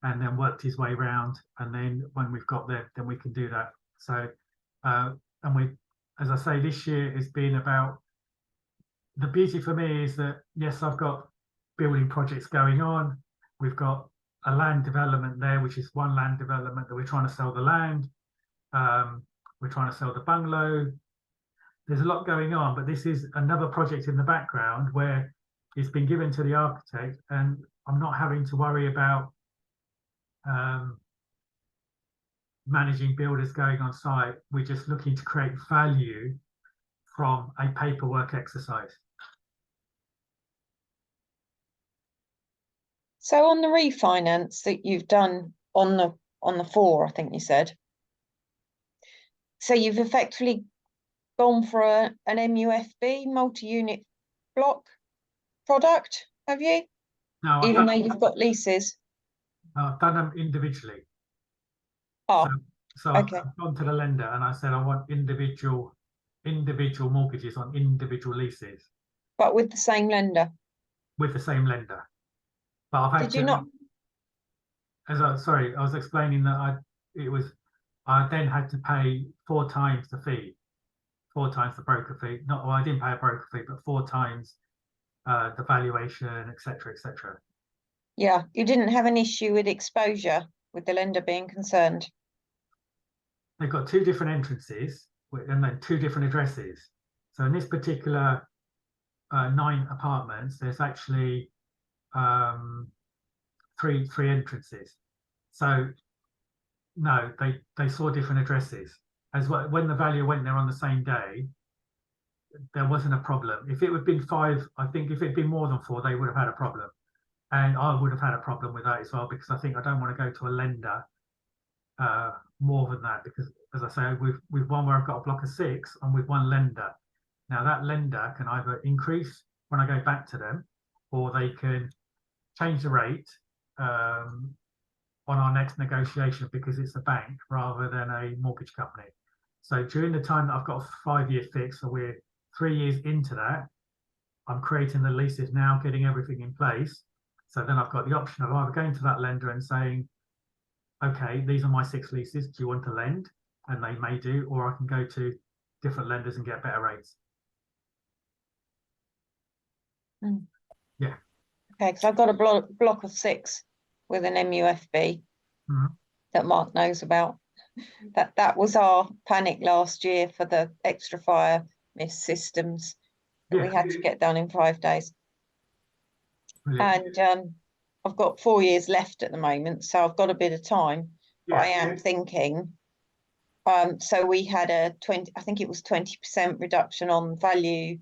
and then worked his way around. And then when we've got there, then we can do that. So, and we, as I say, this year has been about, the beauty for me is that, yes, I've got building projects going on. We've got a land development there, which is one land development that we're trying to sell the land. We're trying to sell the bungalow. There's a lot going on, but this is another project in the background where it's been given to the architect, and I'm not having to worry about managing builders going on site. We're just looking to create value from a paperwork exercise. So on the refinance that you've done on the 4, I think you said. So you've effectively gone for an MUFB, multi-unit block product, have you? No, even though you've got leases. I've done them individually. Oh, So okay. I've gone to the lender and I said I want individual mortgages on individual leases. But with the same lender. With the same lender. But I've had Did you not? Sorry, I was explaining that I then had to pay 4 times the fee, 4 times the broker fee. I didn't pay a broker fee, but 4 times the valuation, etc., etc. Yeah, you didn't have an issue with exposure with the lender being concerned. They've got 2 different entrances and then 2 different addresses. So in this particular 9 apartments, there's actually 3 entrances. So no, they saw different addresses. As well, when the valuer went there on the same day, there wasn't a problem. If it had been 5, I think if it had been more than 4, they would have had a problem. And I would have had a problem with that as well, because I think I don't want to go to a lender more than that, because as I say, with one where I've got a block of 6, I'm with one lender. Now that lender can either increase when I go back to them, or they can change the rate on our next negotiation, because it's a bank rather than a mortgage company. So during the time that I've got a 5-year fix, so we're 3 years into that, I'm creating the leases now, getting everything in place. So then I've got the option of either going to that lender and saying, okay, these are my 6 leases, do you want to lend? And they may do, or I can go to different lenders and get better rates. Yeah. Okay, because I've got a block of 6 with an MUFB that Mark knows about. That was our panic last year for the extra fire mist systems that we had to get done in 5 days. Brilliant. And I've got 4 years left at the moment, so I've got a bit of time. But I am thinking, so we had a 20, I think it was 20% reduction on value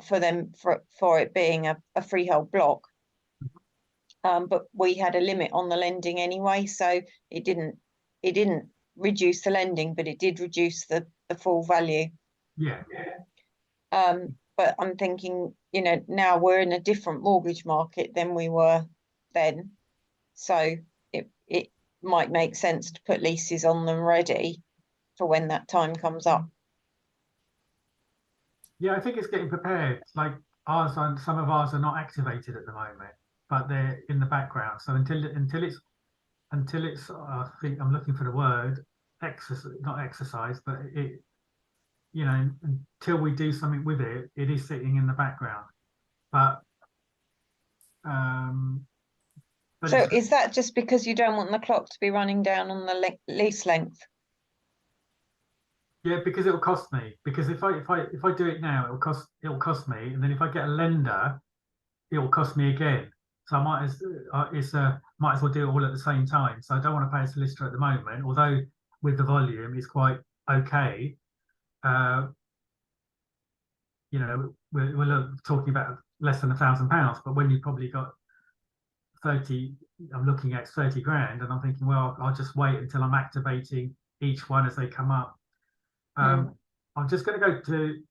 for them for it being a freehold block. But we had a limit on the lending anyway, so it didn't reduce the lending, but it did reduce the full value. But I'm thinking, you know, now we're in a different mortgage market than we were then, so it might make sense to put leases on them ready for when that time comes up. Yeah, I think it's getting prepared. Like ours, some of ours are not activated at the moment, but they're in the background. So until it's I think I'm looking for the word not exercise, but it, you know, until we do something with it, it is sitting in the background. But so is that just because you don't want the clock to be running down on the lease length? Yeah, because it'll cost me. Because if I do it now, it'll cost me, and then if I get a lender, it'll cost me again. So I might as well do it all at the same time. So I don't want to pay a solicitor at the moment, although with the volume it's quite okay. You know, we're talking about less than £1,000, but when you've probably got 30, I'm looking at 30 grand, and I'm thinking, well, I'll just wait until I'm activating each one as they come up. I'm just going to go to,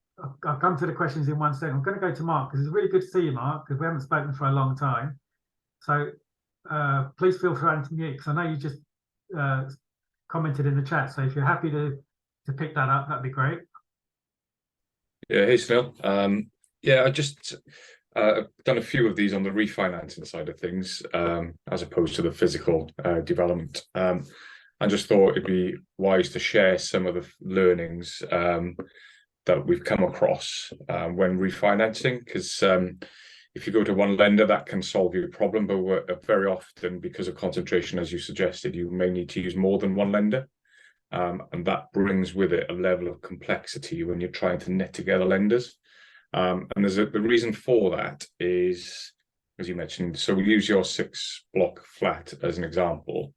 I'll come to the questions in 1 second. I'm going to go to Mark, because it's really good to see you, Mark, because we haven't spoken for a long time. So please feel free to unmute, because I know you just commented in the chat. So if you're happy to pick that up, that'd be great. Yeah, hey Sunil. Yeah, I just I've done a few of these on the refinancing side of things, as opposed to the physical development. I just thought it'd be wise to share some of the learnings that we've come across when refinancing, because if you go to one lender, that can solve your problem, but very often, because of concentration, as you suggested, you may need to use more than one lender. And that brings with it a level of complexity when you're trying to knit together lenders. And the reason for that is, as you mentioned, so we use your 6-block flat as an example.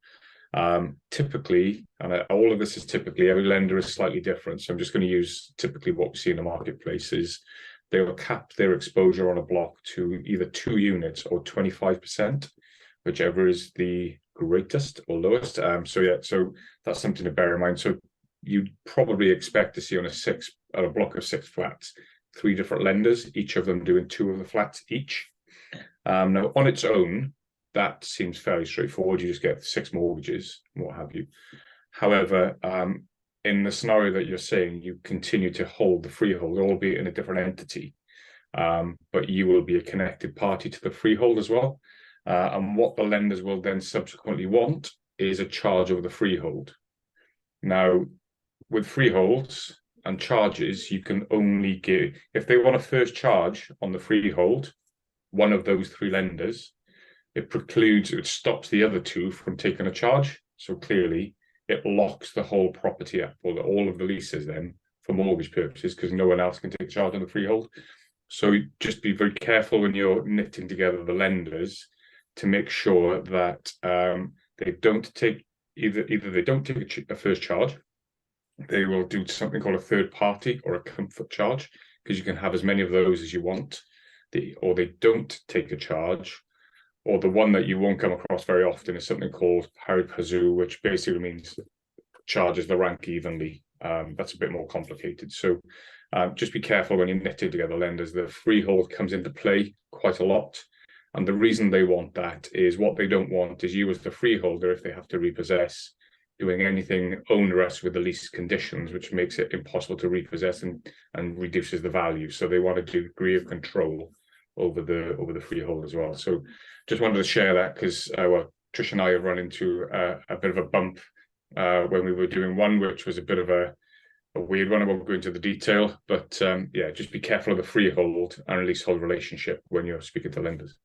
Typically, and all of this is typically, every lender is slightly different. So I'm just going to use typically what we see in the marketplace is they will cap their exposure on a block to either 2 units or 25%, whichever is the greatest or lowest. So that's something to bear in mind. So you'd probably expect to see on a block of 6 flats, 3 different lenders, each of them doing 2 of the flats each. Now on its own, that seems fairly straightforward. You just get 6 mortgages and what have you. However, in the scenario that you're saying, you continue to hold the freehold, albeit in a different entity, but you will be a connected party to the freehold as well. And what the lenders will then subsequently want is a charge over the freehold. Now, with freeholds and charges, you can only give, if they want a first charge on the freehold, one of those 3 lenders, it stops the other 2 from taking a charge. So clearly, it locks the whole property up, or all of the leases then, for mortgage purposes, because no one else can take charge on the freehold. So just be very careful when you're knitting together the lenders to make sure that they don't take either they don't take a first charge. They will do something called a third party or a comfort charge, because you can have as many of those as you want. Or they don't take a charge, or the one that you won't come across very often is something called pari passu, which basically means charges the rank evenly. That's a bit more complicated. So just be careful when you're knitting together lenders. The freehold comes into play quite a lot. And the reason they want that is what they don't want is you as the freeholder, if they have to repossess, doing anything onerous with the lease conditions, which makes it impossible to repossess and reduces the value. So they want a degree of control over the freehold as well. So just wanted to share that, because well, Trish and I have run into a bit of a bump when we were doing one, which was a bit of a weird one. I won't go into the detail, but yeah, just be careful of the freehold and leasehold relationship when you're speaking to lenders.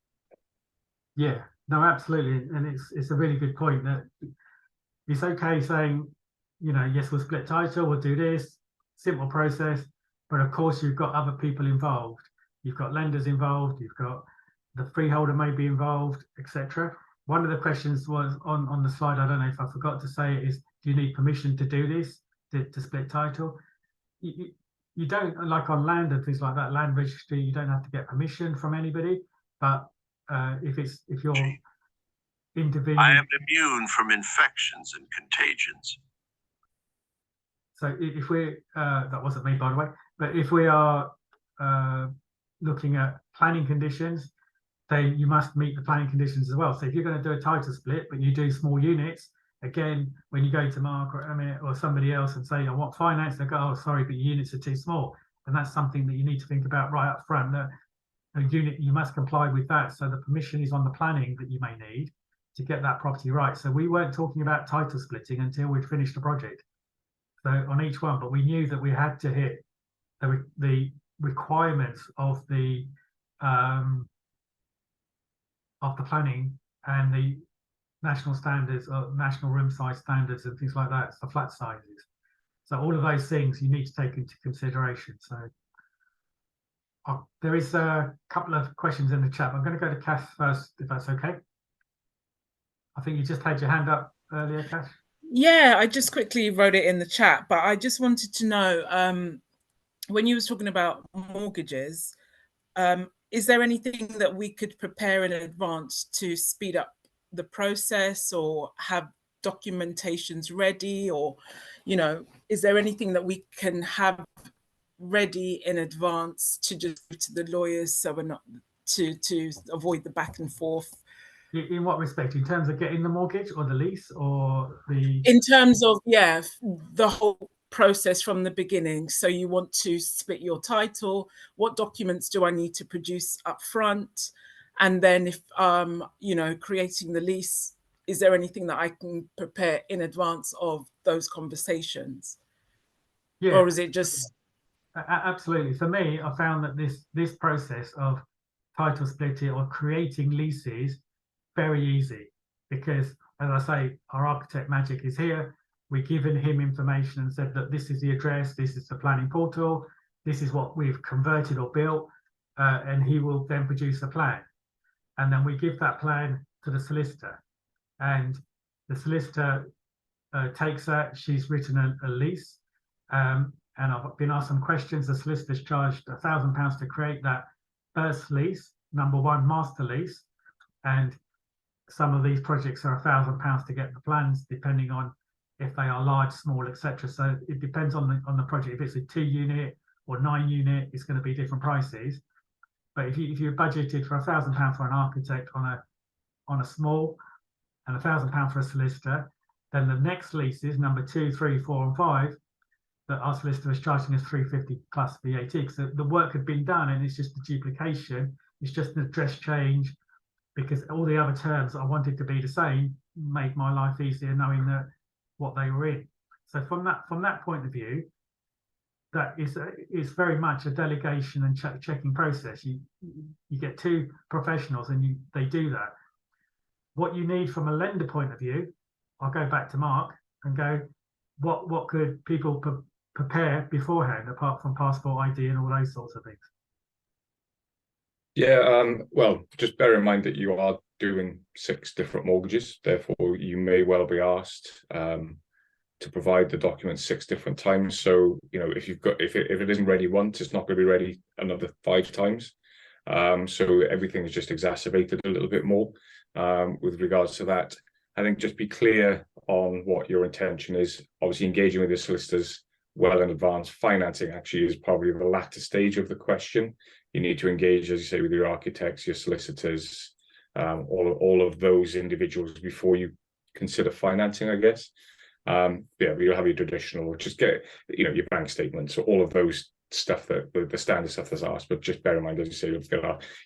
Yeah, no, absolutely, and it's a really good point that it's okay saying, you know, yes, we'll split title, we'll do this, simple process, but of course you've got other people involved. You've got lenders involved, you've got the freeholder may be involved, etc. One of the questions was on the slide, I don't know if I forgot to say it, is do you need permission to do this, to split title? You don't, like on land and things like that, land registry, you don't have to get permission from anybody, but if you're intervening. I am immune from infections and contagions. So if we, that wasn't me, by the way, but if we are looking at planning conditions, then you must meet the planning conditions as well. So if you're going to do a title split, but you do small units, again, when you go to Mark or Emmett or somebody else and say, I want finance, they go, oh, sorry, but your units are too small. And that's something that you need to think about right up front, that a unit, you must comply with that. So the permission is on the planning that you may need to get that property right. So we weren't talking about title splitting until we'd finished the project. So on each one, but we knew that we had to hit the requirements of the planning and the national standards or national room size standards and things like that, so flat sizes. So all of those things you need to take into consideration. So there is a couple of questions in the chat. I'm going to go to Cass first, if that's okay. I think you just had your hand up earlier, Cass. Yeah, I just quickly wrote it in the chat, but I just wanted to know, when you was talking about mortgages, is there anything that we could prepare in advance to speed up the process or have documentations ready, or, you know, is there anything that we can have ready in advance to just go to the lawyers so we're not to avoid the back and forth? In what respect? In terms of getting the mortgage or the lease or the... In terms of, yeah, the whole process from the beginning. So you want to split your title. What documents do I need to produce up front? And then if, you know, creating the lease, is there anything that I can prepare in advance of those conversations? Yeah. Or is it just... Absolutely. For me, I found that this process of title splitting or creating leases very easy, because as I say, our architect magic is here. We've given him information and said that this is the address, this is the planning portal, this is what we've converted or built, and he will then produce a plan. And then we give that plan to the solicitor, and the solicitor takes that. She's written a lease, and I've been asked some questions. The solicitor's charged £1,000 to create that first lease, number one master lease, and some of these projects are £1,000 to get the plans, depending on if they are large, small, etc. So it depends on the project. If it's a 2-unit or 9-unit, it's going to be different prices. But if you budgeted for £1,000 for an architect on a small and £1,000 for a solicitor, then the next leases, number 2, 3, 4, and 5, that our solicitor is charging us £350 plus VAT. So the work had been done, and it's just a duplication. It's just an address change, because all the other terms I wanted to be the same made my life easier knowing that what they were in. So from that point of view, that is very much a delegation and checking process. You get two professionals and they do that. What you need from a lender point of view, I'll go back to Mark and go, what could people prepare beforehand apart from passport ID and all those sorts of things? Yeah, well, just bear in mind that you are doing 6 different mortgages, therefore you may well be asked to provide the document 6 different times. So, you know, if it isn't ready once, it's not going to be ready another 5 times. So everything is just exacerbated a little bit more with regards to that. I think just be clear on what your intention is. Obviously, engaging with your solicitors well in advance. Financing actually is probably the latter stage of the question. You need to engage, as you say, with your architects, your solicitors, all of those individuals before you consider financing, I guess. Yeah, but you'll have your traditional, just get, you know, your bank statements, all of those stuff, that the standard stuff that's asked. But just bear in mind, as you say,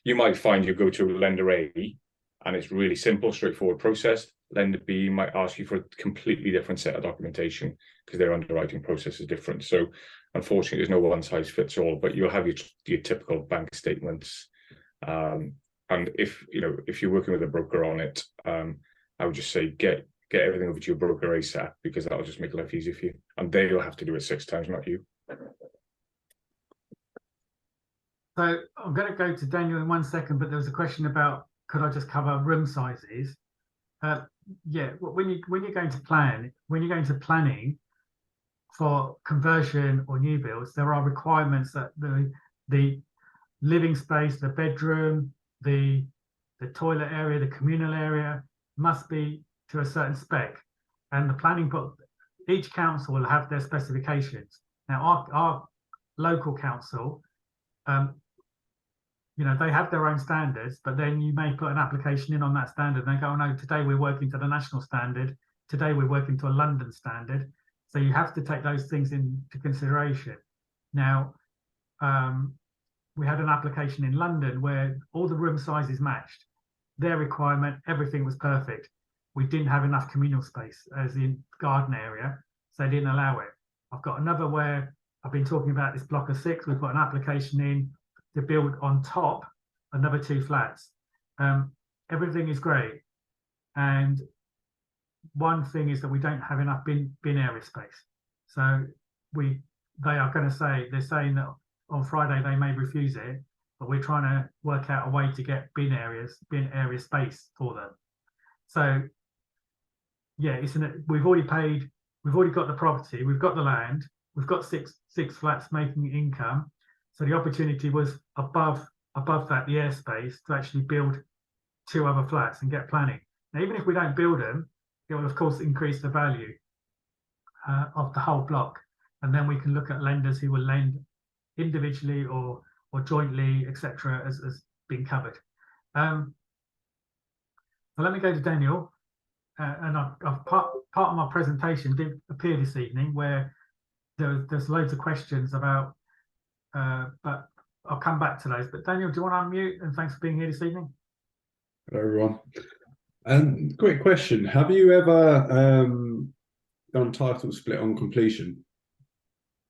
you might find you go to lender A and it's really simple, straightforward process. Lender B might ask you for a completely different set of documentation because their underwriting process is different. So unfortunately, there's no one size fits all, but you'll have your typical bank statements. And if you're working with a broker on it, I would just say get everything over to your broker ASAP, because that'll just make life easier for you. And they'll have to do it 6 times, not you. So I'm going to go to Daniel in 1 second, but there was a question about, could I just cover room sizes? Yeah, when you're going to planning for conversion or new builds, there are requirements that the living space, the bedroom, the toilet area, the communal area must be to a certain spec, and the planning book, each council will have their specifications. Now our local council, you know, they have their own standards, but then you may put an application in on that standard and they go, oh no, today we're working to the national standard, today we're working to a London standard. So you have to take those things into consideration. Now, we had an application in London where all the room sizes matched. Their requirement, everything was perfect. We didn't have enough communal space, as in garden area, so they didn't allow it. I've got another where I've been talking about this block of 6. We've got an application in to build on top another 2 flats. Everything is great, and one thing is that we don't have enough bin area space. So they're saying that on Friday they may refuse it, but we're trying to work out a way to get bin area space for them. So yeah, we've already got the property, we've got the land, we've got six flats making income. So the opportunity was above that, the airspace, to actually build 2 other flats and get planning. Now, even if we don't build them, it will of course increase the value of the whole block, and then we can look at lenders who will lend individually or jointly, etc., as being covered. So let me go to Daniel, and part of my presentation did appear this evening where there's loads of questions about. But I'll come back to those. But Daniel, do you want to unmute? And thanks for being here this evening. Hello, everyone. Quick question. Have you ever done title split on completion?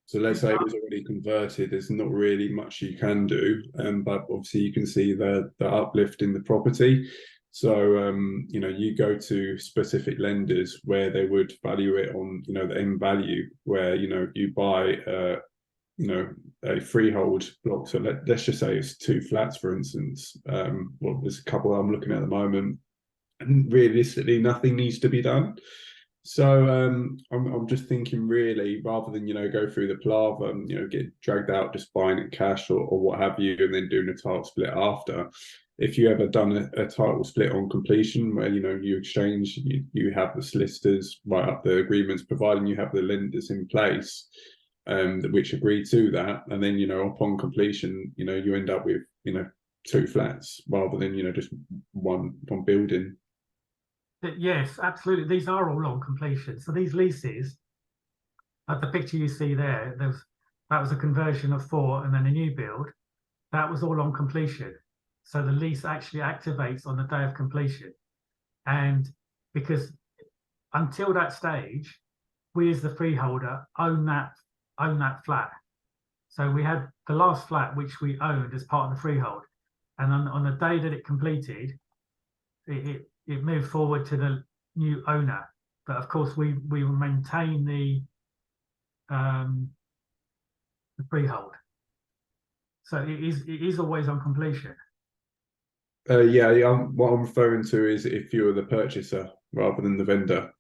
So let's say it was already converted. There's not really much you can do, but obviously you can see the uplift in the property. So, you know, you go to specific lenders where they would value it on, you know, the end value, where, you know, you buy you know, a freehold block. So let's just say it's 2 flats, for instance. Well, there's a couple I'm looking at the moment, and realistically, nothing needs to be done. So I'm just thinking, really, rather than, you know, go through the palaver and, you know, get dragged out just buying it cash or what have you, and then doing a title split after. If you ever done a title split on completion, where, you know, you exchange, you have the solicitors write up the agreements, providing you have the lenders in place, which agree to that, and then, you know, upon completion, you know, you end up with, you know, 2 flats rather than, you know, just one building. Yes, absolutely. These are all on completion. So these leases, like the picture you see there, that was a conversion of 4 and then a new build. That was all on completion. So the lease actually activates on the day of completion, and because until that stage, we as the freeholder own that flat. So we had the last flat which we owned as part of the freehold, and on the day that it completed, it moved forward to the new owner. But of course we will maintain the freehold. So it is always on completion. What I'm referring to is if you're the purchaser rather than the vendor.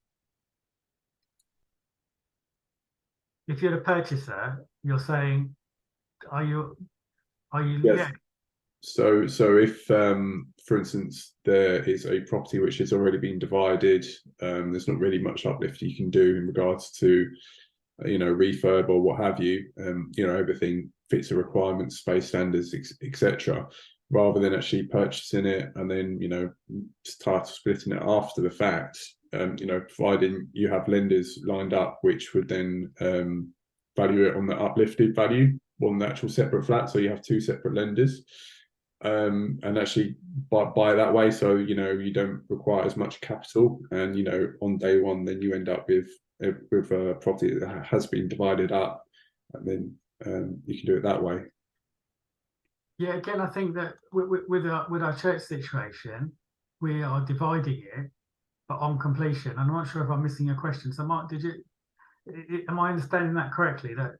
If you're the purchaser, you're saying, are you? Yes. Yeah. So if, for instance, there is a property which has already been divided, there's not really much uplift you can do in regards to, refurb or what have you. Everything fits the requirements, space standards, etc. Rather than actually purchasing it and then, start splitting it after the fact. Providing you have lenders lined up, which would then value it on the uplifted value on the actual separate flat. So you have two separate lenders. And actually buy that way, so you don't require as much capital, and on day one then you end up with a property that has been divided up, and then you can do it that way. Yeah, again, I think that with our church situation, we are dividing it, but on completion. I'm not sure if I'm missing a question. So Mark, am I understanding that correctly, that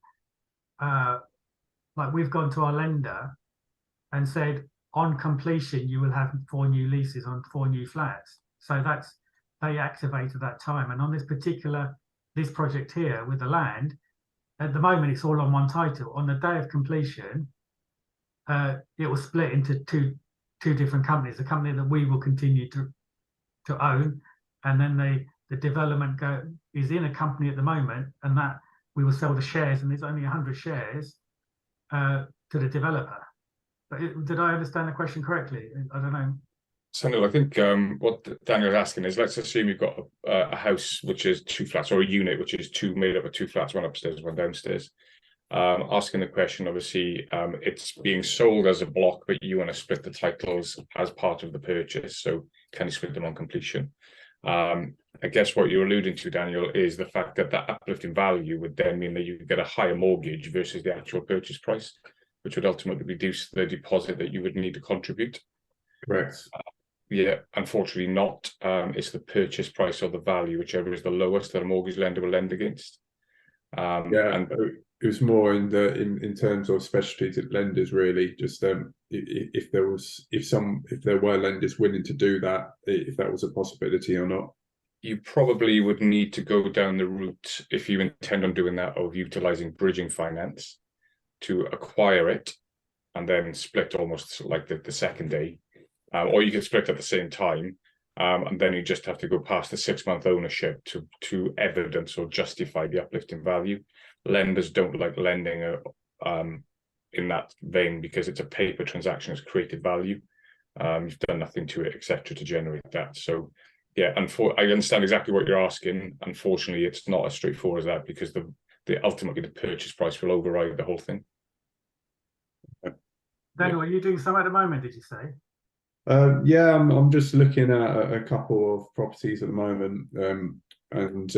like we've gone to our lender and said, on completion, you will have 4 new leases on 4 new flats. So they activated that time. And on this project here with the land, at the moment, it's all on one title. On the day of completion, it will split into two different companies. A company that we will continue to own, and then the development is in a company at the moment, and that we will sell the shares, and there's only 100 shares to the developer. But did I understand the question correctly? I don't know. Sanil, I think what Daniel's asking is, let's assume you've got a house which is 2 flats, or a unit which is made up of 2 flats, one upstairs, one downstairs. Asking the question, obviously, it's being sold as a block, but you want to split the titles as part of the purchase. So can you split them on completion? I guess what you're alluding to, Daniel, is the fact that that uplift in value would then mean that you could get a higher mortgage versus the actual purchase price, which would ultimately reduce the deposit that you would need to contribute. Correct. Yeah, unfortunately not. It's the purchase price or the value, whichever is the lowest that a mortgage lender will lend against. And it was more in terms of specialty lenders, really. Just if there were lenders willing to do that, if that was a possibility or not. You probably would need to go down the route, if you intend on doing that, of utilizing bridging finance to acquire it and then split almost like the second day, or you can split at the same time, and then you just have to go past the 6-month ownership to evidence or justify the uplift in value. Lenders don't like lending in that vein because it's a paper transaction, it's created value. You've done nothing to it, etc., to generate that. So yeah, I understand exactly what you're asking. Unfortunately, it's not as straightforward as that, because ultimately the purchase price will override the whole thing. Daniel, are you doing some at the moment, did you say? Yeah, I'm just looking at a couple of properties at the moment, and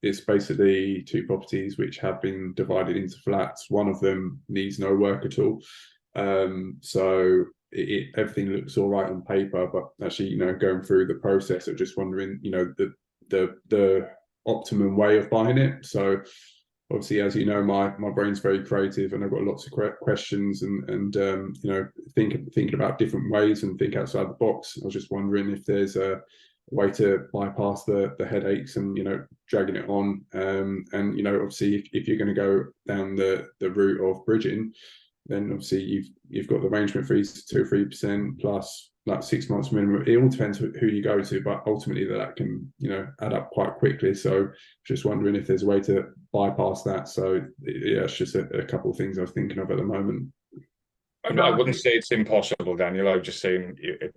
it's basically 2 properties which have been divided into flats. One of them needs no work at all, so everything looks all right on paper, but actually, going through the process of just wondering, the optimum way of buying it. So obviously, as you know, my brain's very creative, and I've got lots of questions, and thinking about different ways and think outside the box. I was just wondering if there's a way to bypass the headaches and dragging it on, and obviously if you're going to go down the route of bridging, then obviously you've got the arrangement fees 2 or 3% plus like 6 months minimum. It all depends who you go to, but ultimately that can add up quite quickly. So just wondering if there's a way to bypass that. So yeah, it's just a couple of things I was thinking of at the moment. I wouldn't say it's impossible, Daniel. I was just saying it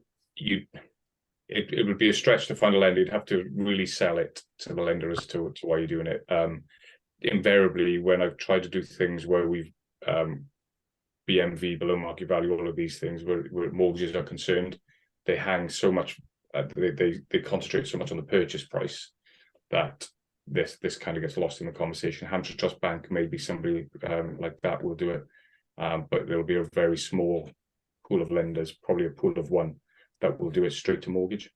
would be a stretch to find a lender. You'd have to really sell it to the lender as to why you're doing it. Invariably, when I've tried to do things where we've BMV, below market value, all of these things where mortgages are concerned, they hang so much, they concentrate so much on the purchase price that this kind of gets lost in the conversation. Hampshire Trust Bank, maybe somebody like that will do it, but there'll be a very small pool of lenders, probably a pool of 1, that will do it straight to mortgage.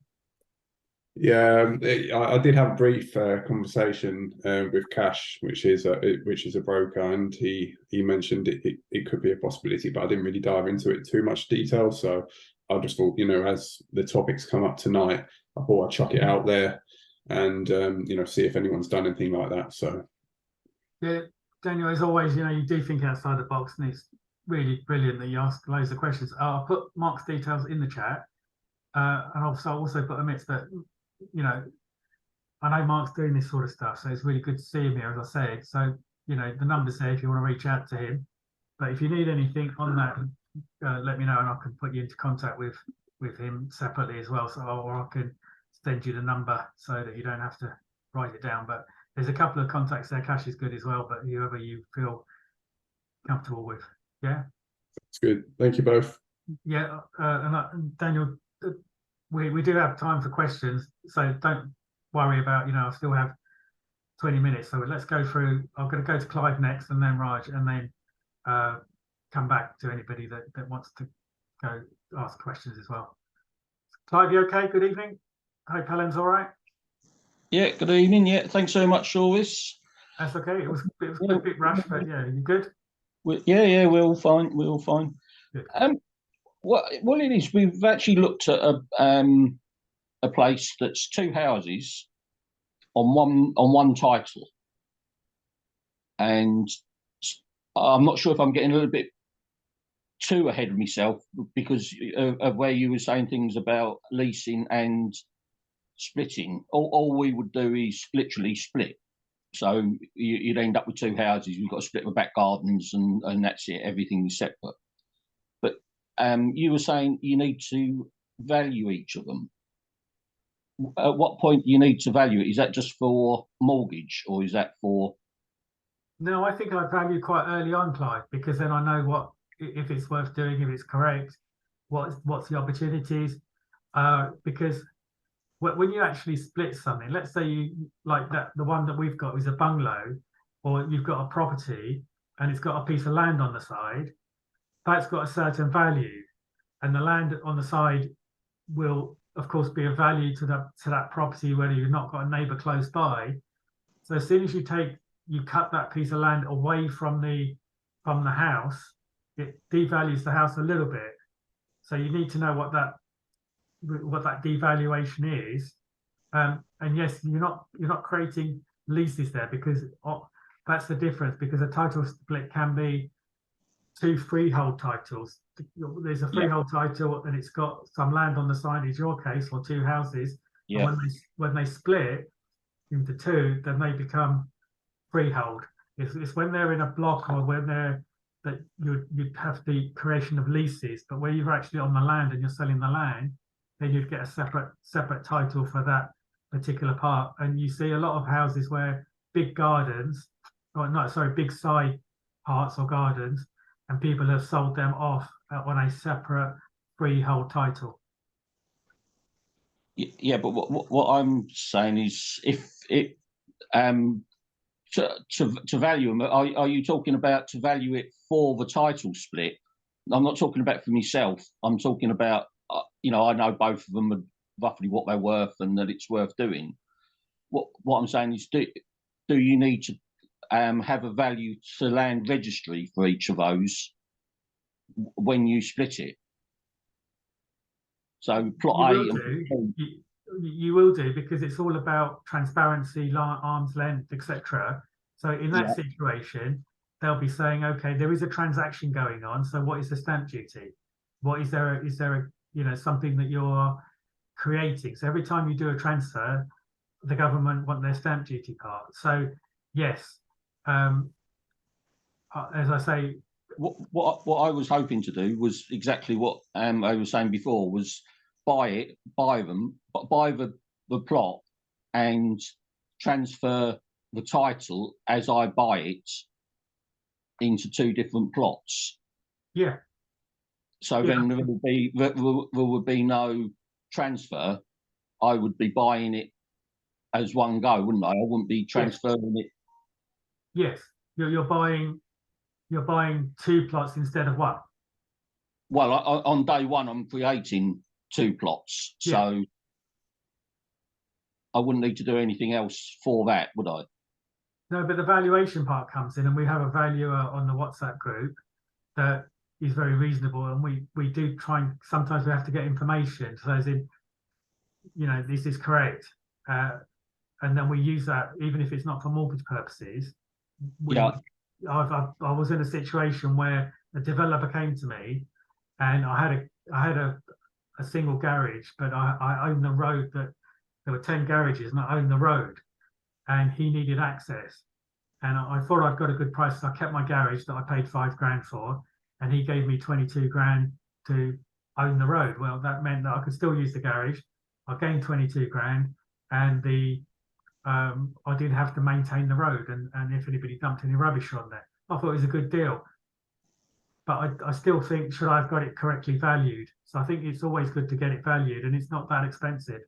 Yeah, I did have a brief conversation with Cash, which is a broker, and he mentioned it could be a possibility, but I didn't really dive into it too much detail. So I just thought, you know, as the topics come up tonight, I thought I'd chuck it out there and, you know, see if anyone's done anything like that. So, Yeah, Daniel, as always, you know, you do think outside the box, and it's really brilliant that you ask loads of questions. I'll put Mark's details in the chat, and also put a mix, but, you know, I know Mark's doing this sort of stuff, so it's really good to see him here, as I said. So, you know, the number's there if you want to reach out to him. But if you need anything on that, let me know, and I can put you into contact with him separately as well. So, or I can send you the number so that you don't have to write it down. But there's a couple of contacts there. Cash is good as well, but whoever you feel comfortable with. Yeah. it's good. Thank you both. Yeah. And Daniel, we do have time for questions, so don't worry about, you know, I still have 20 minutes. So let's go through. I'm going to go to Clive next, and then Raj, and then come back to anybody that wants to go ask questions as well. Clive, you okay? Good evening. Hope Helen's all right. Yeah, good evening. Yeah, thanks so much for all this. That's okay. It was a bit rushed, but yeah, you good? Yeah, we're all fine. We're all fine. Good. Well, it is. We've actually looked at a place that's 2 houses on one title, and I'm not sure if I'm getting a little bit too ahead of myself because of where you were saying things about leasing and splitting. All we would do is literally split. So you'd end up with 2 houses. You've got to split the back gardens, and that's it. Everything is separate. But you were saying you need to value each of them. At what point do you need to value it? Is that just for mortgage, or is that for? No, I think I value quite early on, Clive, because then I know what, if it's worth doing, if it's correct, what's the opportunities. Because when you actually split something, let's say you like that, the one that we've got is a bungalow, or you've got a property and it's got a piece of land on the side, that's got a certain value, and the land on the side will, of course, be of value to that property, whether you've not got a neighbour close by. So as soon as you cut that piece of land away from the house, it devalues the house a little bit. So you need to know what that devaluation is. And yes, you're not creating leases there, because that's the difference, because a title split can be 2 freehold titles. There's a freehold title and it's got some land on the side, is your case, or 2 houses. Yeah. And when they split into 2, then they become freehold. It's when they're in a block, or when that you'd have the creation of leases. But where you're actually on the land and you're selling the land, then you'd get a separate title for that particular part. And you see a lot of houses where big gardens, big side parts or gardens, and people have sold them off on a separate freehold title. Yeah, but what I'm saying is, if it to value them, are you talking about to value it for the title split? I'm not talking about for myself. I'm talking about, you know, I know both of them are roughly what they're worth and that it's worth doing. What I'm saying is, do you need to have a value to land registry for each of those when you split it? So plot A and you will do, because it's all about transparency, arm's length, etc. So in that situation, they'll be saying, okay, there is a transaction going on. So what is the stamp duty? What is there a something that you're creating? So every time you do a transfer, the government want their stamp duty part. So yes, as I say, what I was hoping to do was exactly what I was saying before, was buy the plot and transfer the title as I buy it into 2 different plots. Yeah. So then there would be no transfer. I would be buying it as one go, wouldn't I? I wouldn't be transferring it. Yes, you're buying 2 plots instead of 1. Well, on day one, I'm creating 2 plots, so I wouldn't need to do anything else for that, would I? No, but the valuation part comes in, and we have a valuer on the WhatsApp group that is very reasonable, and we do try, and sometimes we have to get information, so as in, you know, this is correct, and then we use that even if it's not for mortgage purposes. I was in a situation where a developer came to me, and I had a single garage, but I owned the road, that there were 10 garages and I owned the road, and he needed access, and I thought I'd got a good price, so I kept my garage that I paid $5,000 for, and he gave me 22 grand to own the road. Well, that meant that I could still use the garage. I gained 22 grand, and I didn't have to maintain the road, and if anybody dumped any rubbish on there, I thought it was a good deal. But I still think, should I have got it correctly valued? So I think it's always good to get it valued, and it's not that expensive.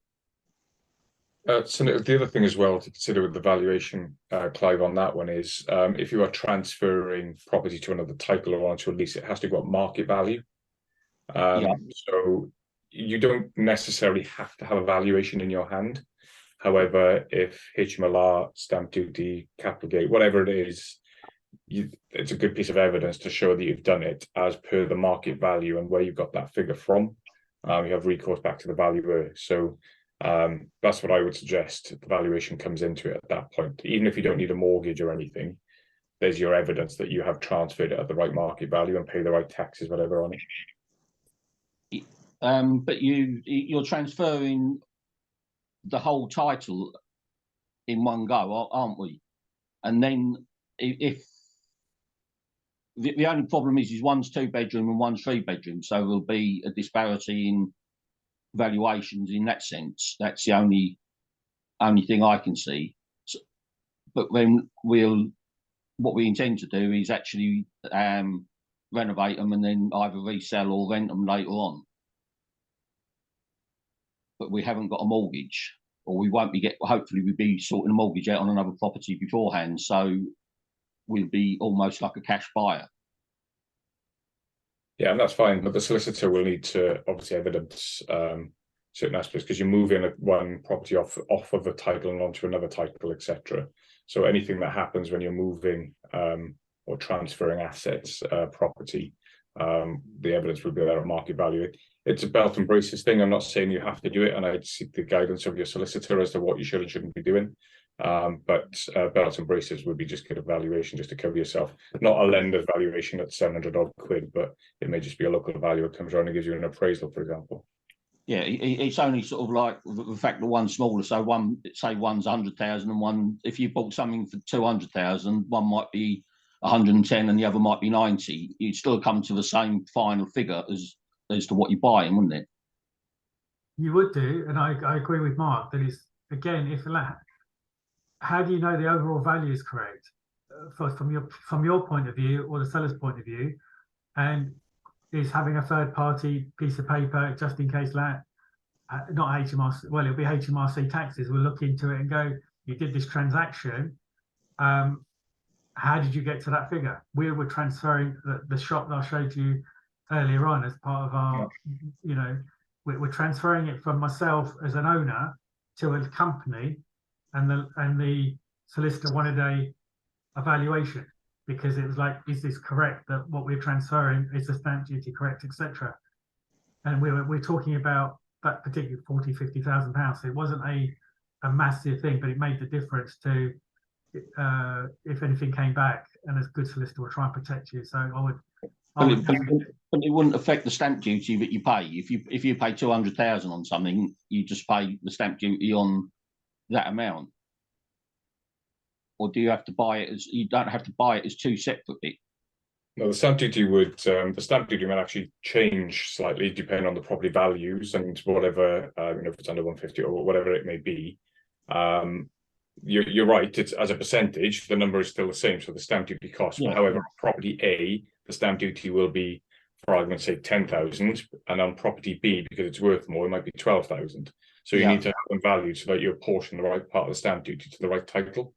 So the other thing as well to consider with the valuation, Clive, on that one is if you are transferring property to another title or onto a lease, it has to go at market value. So you don't necessarily have to have a valuation in your hand. However, if HMLR, stamp duty, capital gain, whatever it is, it's a good piece of evidence to show that you've done it as per the market value and where you've got that figure from. You have recourse back to the valuer. So that's what I would suggest. The valuation comes into it at that point. Even if you don't need a mortgage or anything, there's your evidence that you have transferred it at the right market value and pay the right taxes, whatever, on it. But you're transferring the whole title in one go, aren't we? And then if the only problem is one's 2-bedroom and one's 3-bedroom, so there'll be a disparity in valuations in that sense. That's the only thing I can see. So, but then what we intend to do is actually renovate them and then either resell or rent them later on. But we haven't got a mortgage, or we won't be hopefully we'll be sorting a mortgage out on another property beforehand, so we'll be almost like a cash buyer. Yeah, and that's fine, but the solicitor will need to obviously evidence certain aspects, because you're moving one property off of the title and onto another title, etc. So anything that happens when you're moving or transferring assets, property, the evidence will be there at market value. It's a belt and braces thing. I'm not saying you have to do it, and I'd seek the guidance of your solicitor as to what you should and shouldn't be doing. But belt and braces would be just good evaluation, just to cover yourself. Not a lender's valuation at 700 odd quid, but it may just be a local valuer comes around and gives you an appraisal, for example. Yeah, it's only sort of like the fact that one's smaller. So one's 100,000 and one, if you bought something for 200,000, one might be 110 and the other might be 90. You'd still come to the same final figure as to what you're buying, wouldn't it? You would do, and I agree with Mark that is, again, how do you know the overall value is correct from your point of view or the seller's point of view, and is having a third party piece of paper just in case not HMRC, well, it'll be HMRC taxes will look into it and go, you did this transaction, how did you get to that figure? We were transferring the shop that I showed you earlier on as part of our, you know, we're transferring it from myself as an owner to a company, and the solicitor wanted a valuation, because it was like, is this correct, that what we're transferring, is the stamp duty correct, etc. And we're talking about that particular £40,000-50,000. So it wasn't a massive thing, but it made the difference to if anything came back, and as good solicitor will try and protect you. So But it wouldn't affect the stamp duty that you pay. If you pay 200,000 on something, you just pay the stamp duty on that amount. Or do you have to buy it as, you don't have to buy it as two separate bits? No, the stamp duty might actually change slightly depending on the property values and whatever, if it's under 150 or whatever it may be. You're right, it's as a percentage, the number is still the same, so the stamp duty cost. Yeah. However, on property A, the stamp duty will be, for argument's sake, 10,000, and on property B, because it's worth more, it might be 12,000. So you need to have them valued so that you apportion the right part of the stamp duty to the right title.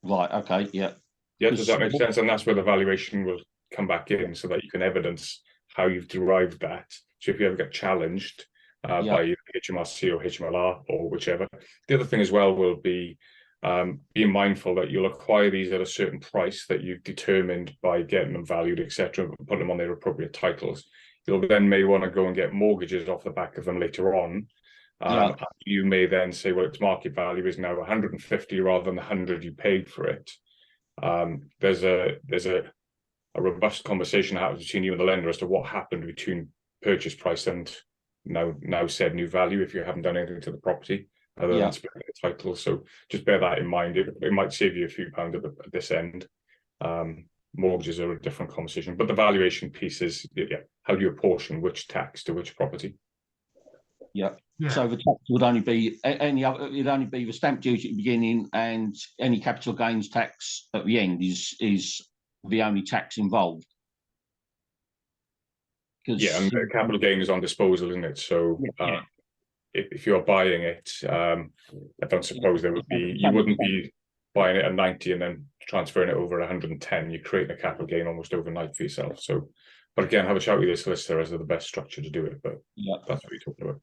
Right, okay, yeah. Yeah, does that make sense? And that's where the valuation will come back in, so that you can evidence how you've derived that. So if you ever get challenged by HMRC or HMLR or whichever. The other thing as well will be being mindful that you'll acquire these at a certain price that you've determined by getting them valued, etc., and put them on their appropriate titles. You'll then may want to go and get mortgages off the back of them later on. You may then say, well, its market value is now 150 rather than the 100 you paid for it. There's a robust conversation that happens between you and the lender as to what happened between purchase price and now said new value if you haven't done anything to the property other than splitting the title. So just bear that in mind. It might save you a few pounds at this end. Mortgages are a different conversation, but the valuation piece is how do you apportion which tax to which property? So the tax would only be it'd only be the stamp duty at the beginning, and any capital gains tax at the end is the only tax involved. And capital gain is on disposal, isn't it? So if you're buying it, I don't suppose there would be, you wouldn't be buying it at 90 and then transferring it over 110. You're creating a capital gain almost overnight for yourself. So, but again, have a chat with your solicitor as to the best structure to do it. But that's what we're talking about.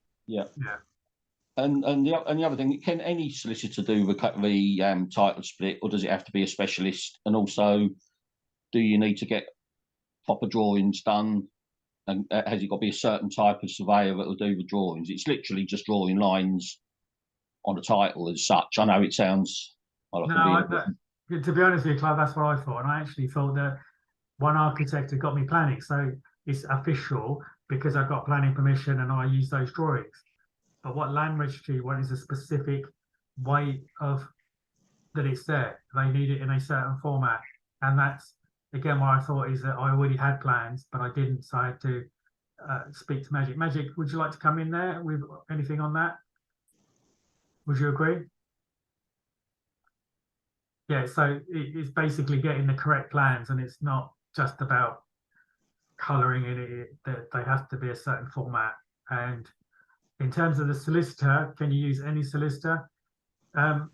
And the other thing, can any solicitor do the title split, or does it have to be a specialist? And also, do you need to get proper drawings done? And has it got to be a certain type of surveyor that will do the drawings? It's literally just drawing lines on a title as such. I know it sounds. To be honest with you, Clive, that's what I thought, and I actually thought that one architect had got me planning, so it's official because I got planning permission and I use those drawings. But what land registry want is a specific way of that it's there. They need it in a certain format, and that's again what I thought is that I already had plans, but I didn't, so I had to speak to Magic. Magic, would you like to come in there with anything on that? Would you agree? Yeah, so it's basically getting the correct plans, and it's not just about colouring it. They have to be a certain format. And in terms of the solicitor, can you use any solicitor? Yeah,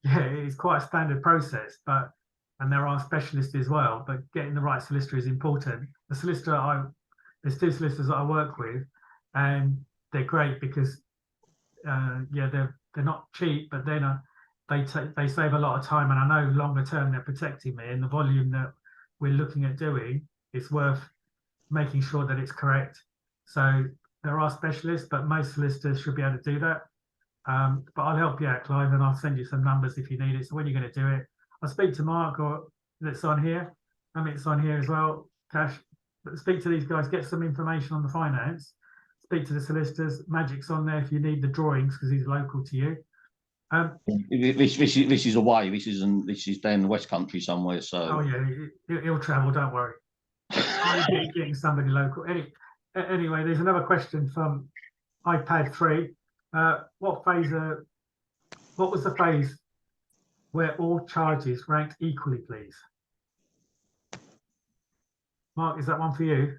it's quite a standard process, and there are specialists as well, but getting the right solicitor is important. The solicitor, there's two solicitors that I work with, and they're great because, they're not cheap, but they save a lot of time, and I know longer term they're protecting me, and the volume that we're looking at doing, it's worth making sure that it's correct. So there are specialists, but most solicitors should be able to do that. But I'll help you out, Clive, and I'll send you some numbers if you need it. So when you're going to do it, I'll speak to Mark, or that's on here. I mean, it's on here as well, Cash. But speak to these guys, get some information on the finance. Speak to the solicitors. Magic's on there if you need the drawings because he's local to you. This is away. This is down in the West Country somewhere. So oh yeah, he'll travel. Don't worry. Getting somebody local. Anyway, there's another question from iPad 3. What was the phase where all charges ranked equally, please? Mark, is that one for you?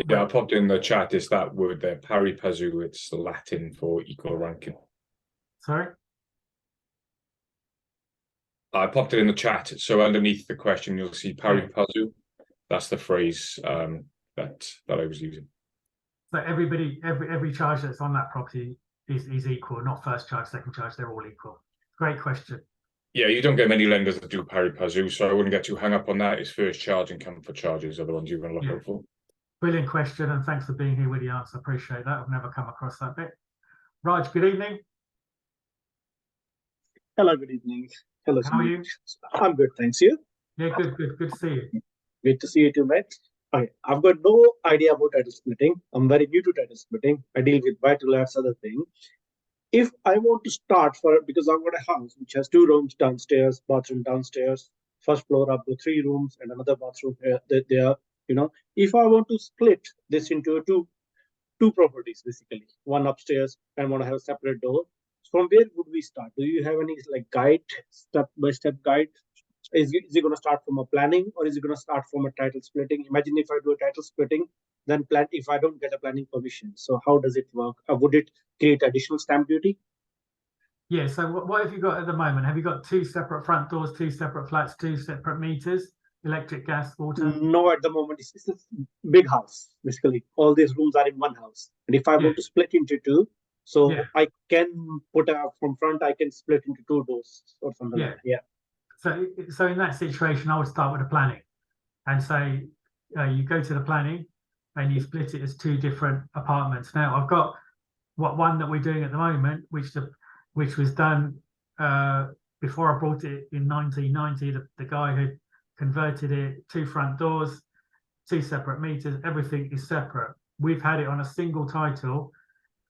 Yeah, I popped in the chat. Is that word there, pari passu? It's Latin for equal ranking. Sorry? I popped it in the chat. So underneath the question, you'll see pari passu. That's the phrase that I was using. So every charge that's on that property is equal, not first charge, second charge. They're all equal. Great question. Yeah, you don't get many lenders that do pari passu, so I wouldn't get too hung up on that. It's first charge and comfort charges are the ones you're going to look out for. Brilliant question, and thanks for being here with the answer. Appreciate that. I've never come across that bit. Raj, good evening. Hello, good evening. Hello, how are you? I'm good, thanks. You? Yeah, good to see you. Great to see you too, mate. Okay. I've got no idea about title splitting. I'm very new to title splitting. I deal with vital arts, other thing. If I want to start because I've got a house which has 2 rooms downstairs, bathroom downstairs, first floor up to 3 rooms and another bathroom there, if I want to split this into two properties, basically, one upstairs and want to have a separate door, from where would we start? Do you have any guide, step-by-step guide? Is it going to start from a planning, or is it going to start from a title splitting? Imagine if I do a title splitting, then plan if I don't get a planning permission. So how does it work? Would it create additional stamp duty? Yeah, so what have you got at the moment? Have you got 2 separate front doors, 2 separate flats, 2 separate meters, electric, gas, water? No, at the moment, it's a big house, basically. All these rooms are in one house. And if I want to split into 2, So Yeah. I can put from front, I can split into 2 doors or something Yeah. like that. Yeah. So in that situation, I would start with the planning and say, you go to the planning and you split it as 2 different apartments. Now I've got one that we're doing at the moment, which was done before I bought it in 1990. The guy had converted it, 2 front doors, 2 separate meters, everything is separate. We've had it on a single title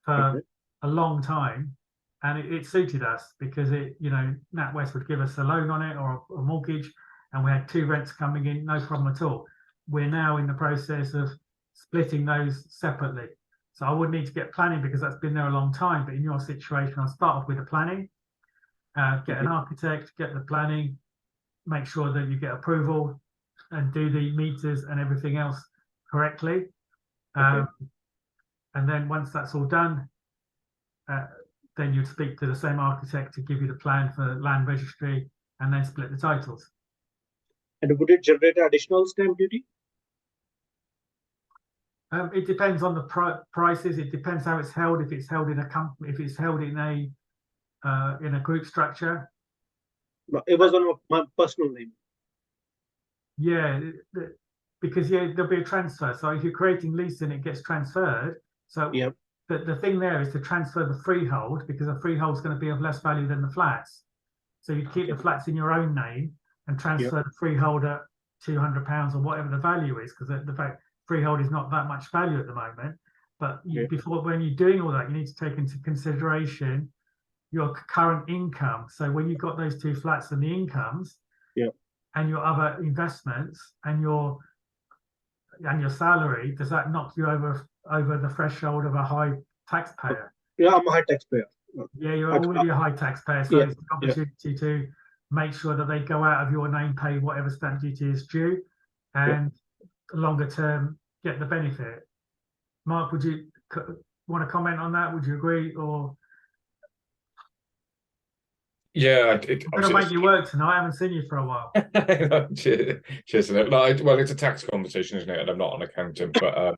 for a long time, and it suited us because NatWest would give us a loan on it or a mortgage, and we had 2 rents coming in, no problem at all. We're now in the process of splitting those separately. So I would need to get planning because that's been there a long time. But in your situation, I'll start off with the planning, get an architect, get the planning, make sure that you get approval and do the meters and everything else correctly. And then once that's all done, then you'd speak to the same architect to give you the plan for land registry and then split the titles. And would it generate additional stamp duty? It depends on the prices. It depends how it's held. If it's held in a company, if it's held in a group structure. No, it was on my personal name. Yeah, because there'll be a transfer. So if you're creating leasing, it gets transferred. So the thing there is to transfer the freehold, because the freehold is going to be of less value than the flats. So you keep the flats in your own name and transfer the freehold at £200 or whatever the value is, because the fact freehold is not that much value at the moment. But when you're doing all that, you need to take into consideration your current income. So when you've got those 2 flats and the incomes, and your other investments and your salary, does that knock you over the threshold of a high taxpayer? Yeah, I'm a high taxpayer. Yeah, you're already a high taxpayer, so it's an opportunity to make sure that they go out of your name, pay whatever stamp duty is due, and longer term get the benefit. Mark, would you want to comment on that? Would you agree? Or Yeah, I'm going to make you work tonight. I haven't seen you for a while. Cheers. No, well, it's a tax conversation, isn't it? And I'm not an accountant, but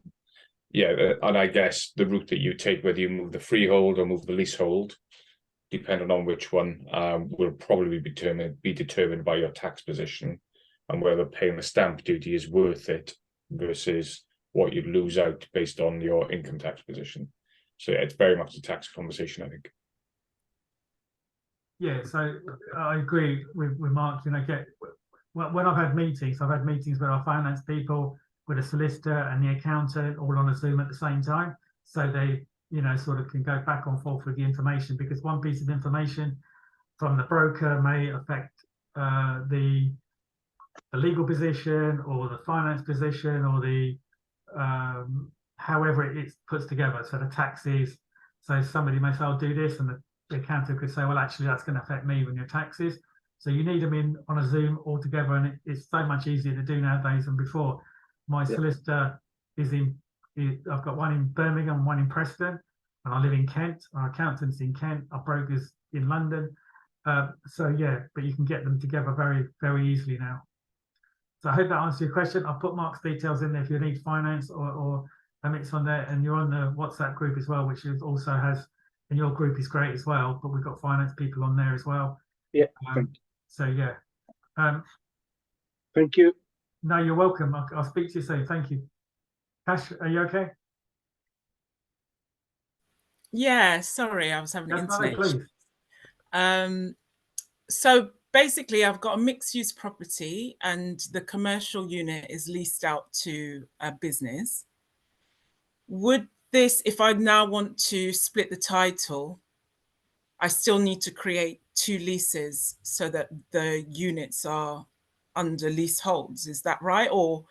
and I guess the route that you take, whether you move the freehold or move the leasehold, depending on which one, will probably be determined by your tax position and whether paying the stamp duty is worth it versus what you'd lose out based on your income tax position. So yeah, it's very much a tax conversation, I think. Yeah, so I agree with Mark. When I've had meetings with our finance people, with a solicitor and the accountant, all on a Zoom at the same time, so they sort of can go back and forth with the information, because one piece of information from the broker may affect the legal position or the finance position or the however it's put together. So the taxes. So somebody may say, "I'll do this," and the accountant could say, "Well, actually, that's going to affect me with your taxes." So you need them in on a Zoom all together, and it's so much easier to do nowadays than before. My solicitor is I've got one in Birmingham, one in Preston, and I live in Kent. Our accountant's in Kent, our broker's in London. So yeah, but you can get them together very, very easily now. So I hope that answers your question. I'll put Mark's details in there if you need finance or it's on there, and you're on the WhatsApp group as well, which also has, and your group is great as well, but we've got finance people on there as well. Yeah. So yeah. Thank you. No, you're welcome. I'll speak to you soon. Thank you. Cash, are you okay? Yeah, sorry, I was having internet. Please. So basically, I've got a mixed-use property, and the commercial unit is leased out to a business. Would this, if I now want to split the title, I still need to create 2 leases so that the units are under leaseholds? Is that right? Or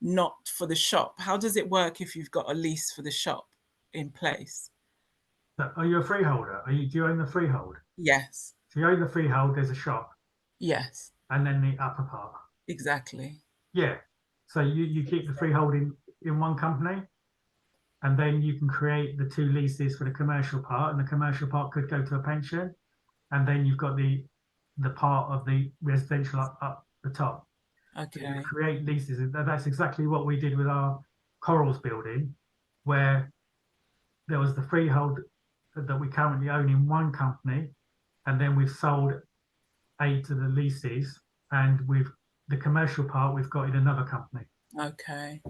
not for the shop? How does it work if you've got a lease for the shop in place? So are you a freeholder? Do you own the freehold? Yes. So you own the freehold, there's a shop. Yes. And then the upper part. Exactly. Yeah. So you keep the freehold in one company, and then you can create the 2 leases for the commercial part, and the commercial part could go to a pension, and then you've got the part of the residential up the top. Okay. So you create leases. That's exactly what we did with our Corals building, where there was the freehold that we currently own in one company, and then we've sold 8 of the leases, and with the commercial part we've got in another company. Okay.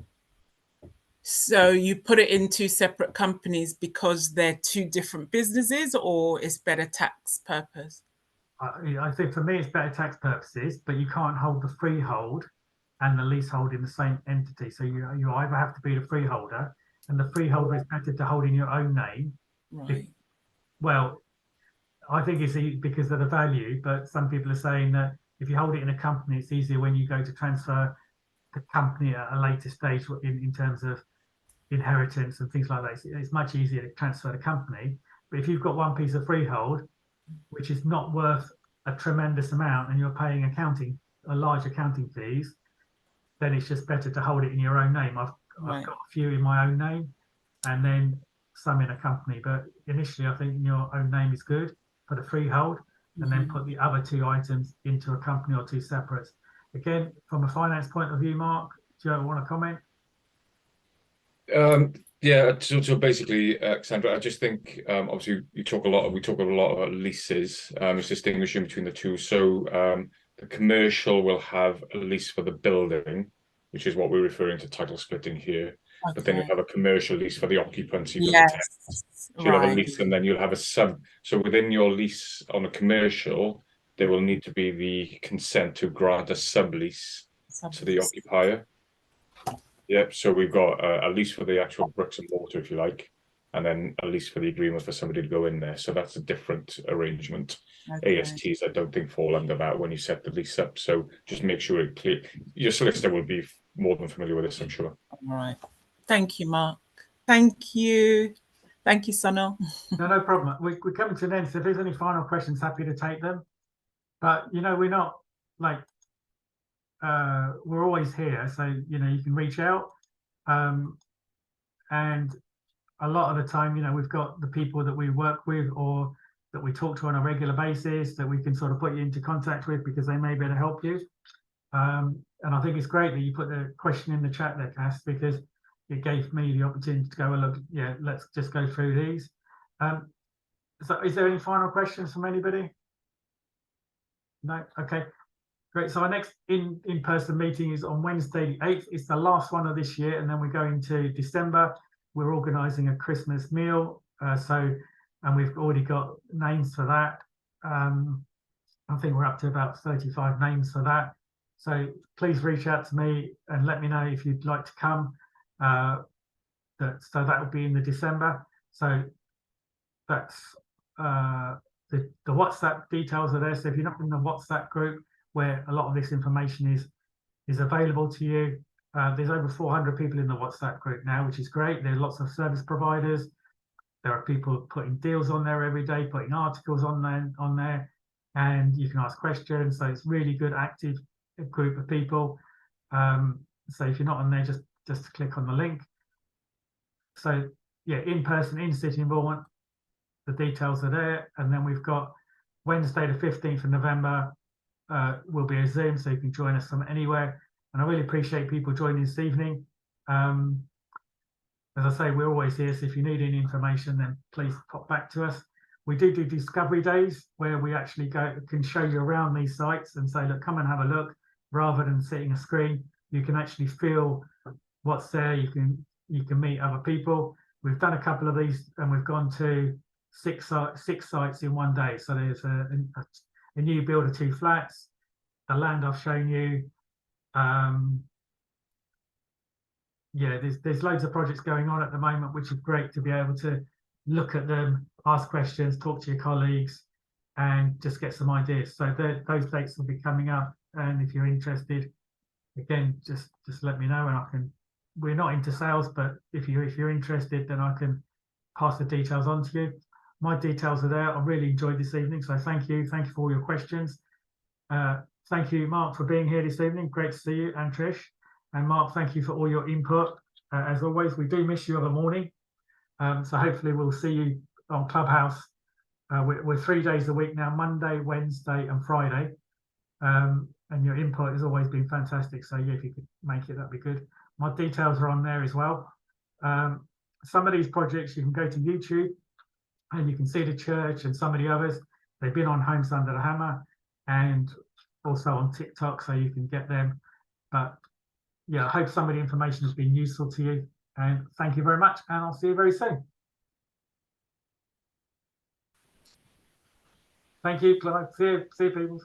So you put it in 2 separate companies because they're 2 different businesses, or it's better tax purpose? I think for me it's better tax purposes, but you can't hold the freehold and the leasehold in the same entity. So you either have to be the freeholder, and the freeholder is better to hold in your own name. Right. Well, I think it's because of the value, but some people are saying that if you hold it in a company, it's easier when you go to transfer the company at a later stage in terms of inheritance and things like that. It's much easier to transfer the company. But if you've got one piece of freehold, which is not worth a tremendous amount, and you're paying large accounting fees, then it's just better to hold it in your own name. I've got a few in my own name, and then some in a company. But initially, I think in your own name is good for the freehold, and then put the other 2 items into a company or 2 separates. Again, from a finance point of view, Mark, do you ever want to comment? Yeah, so basically, Cassandra, I just think obviously we talk a lot about leases. It's distinguishing between the 2. So the commercial will have a lease for the building, which is what we're referring to title splitting here. Okay. But then you'll have a commercial lease for the occupancy for the Yes. tenants. So you'll have a lease, and then you'll have a sub. So within your lease on a commercial, there will need to be the consent to grant a sublease to the occupier. Yep. So we've got a lease for the actual bricks and mortar, if you like, and then a lease for the agreement for somebody to go in there. So that's a different arrangement. Okay. ASTs, I don't think, fall under that when you set the lease up. So just make sure it's clear. Your solicitor will be more than familiar with this, I'm sure. All right. Thank you, Mark. Thank you. Thank you, Sunil. No problem. We're coming to an end. So if there's any final questions, happy to take them. But, we're not like, we're always here. So, you can reach out. And a lot of the time, we've got the people that we work with or that we talk to on a regular basis that we can sort of put you into contact with, because they may be able to help you. And I think it's great that you put the question in the chat there, Cass, because it gave me the opportunity to go, well, look, yeah, let's just go through these. So is there any final questions from anybody? No? Okay, great. So our next in-person meeting is on Wednesday the 8th. It's the last one of this year, and then we go into December. We're organising a Christmas meal. And we've already got names for that. I think we're up to about 35 names for that. So please reach out to me and let me know if you'd like to come. So that will be in the December. So that's the WhatsApp details are there. So if you're not in the WhatsApp group where a lot of this information is available to you, there's over 400 people in the WhatsApp group now, which is great. There are lots of service providers. There are people putting deals on there every day, putting articles on there, and you can ask questions. So it's really good, active group of people. So if you're not on there, just click on the link. So yeah, in person, in city involvement, the details are there. And then we've got Wednesday the 15th of November will be a Zoom, so you can join us from anywhere. And I really appreciate people joining this evening. As I say, we're always here, so if you need any information, then please pop back to us. We do discovery days where we actually can show you around these sites and say, look, come and have a look, rather than sitting a screen. You can actually feel what's there. You can meet other people. We've done a couple of these, and we've gone to six sites in one day. So there's a new build of 2 flats, the land I've shown you. Yeah, there's loads of projects going on at the moment, which is great to be able to look at them, ask questions, talk to your colleagues, and just get some ideas. So those dates will be coming up, and if you're interested, again, just let me know, and I can. We're not into sales, but if you're interested, then I can pass the details on to you. My details are there. I really enjoyed this evening, so thank you for all your questions. Thank you, Mark, for being here this evening. Great to see you, and Trish. And Mark, thank you for all your input. As always, we do miss you of a morning. So hopefully we'll see you on Clubhouse. We're 3 days a week now, Monday, Wednesday and Friday. And your input has always been fantastic. So yeah, if you could make it, that'd be good. My details are on there as well. Some of these projects, you can go to YouTube and you can see the church and some of the others. They've been on Homes Under the Hammer and also on TikTok, so you can get them. But yeah, I hope some of the information has been useful to you. And thank you very much, and I'll see you very soon. Thank you, Clive. See you people.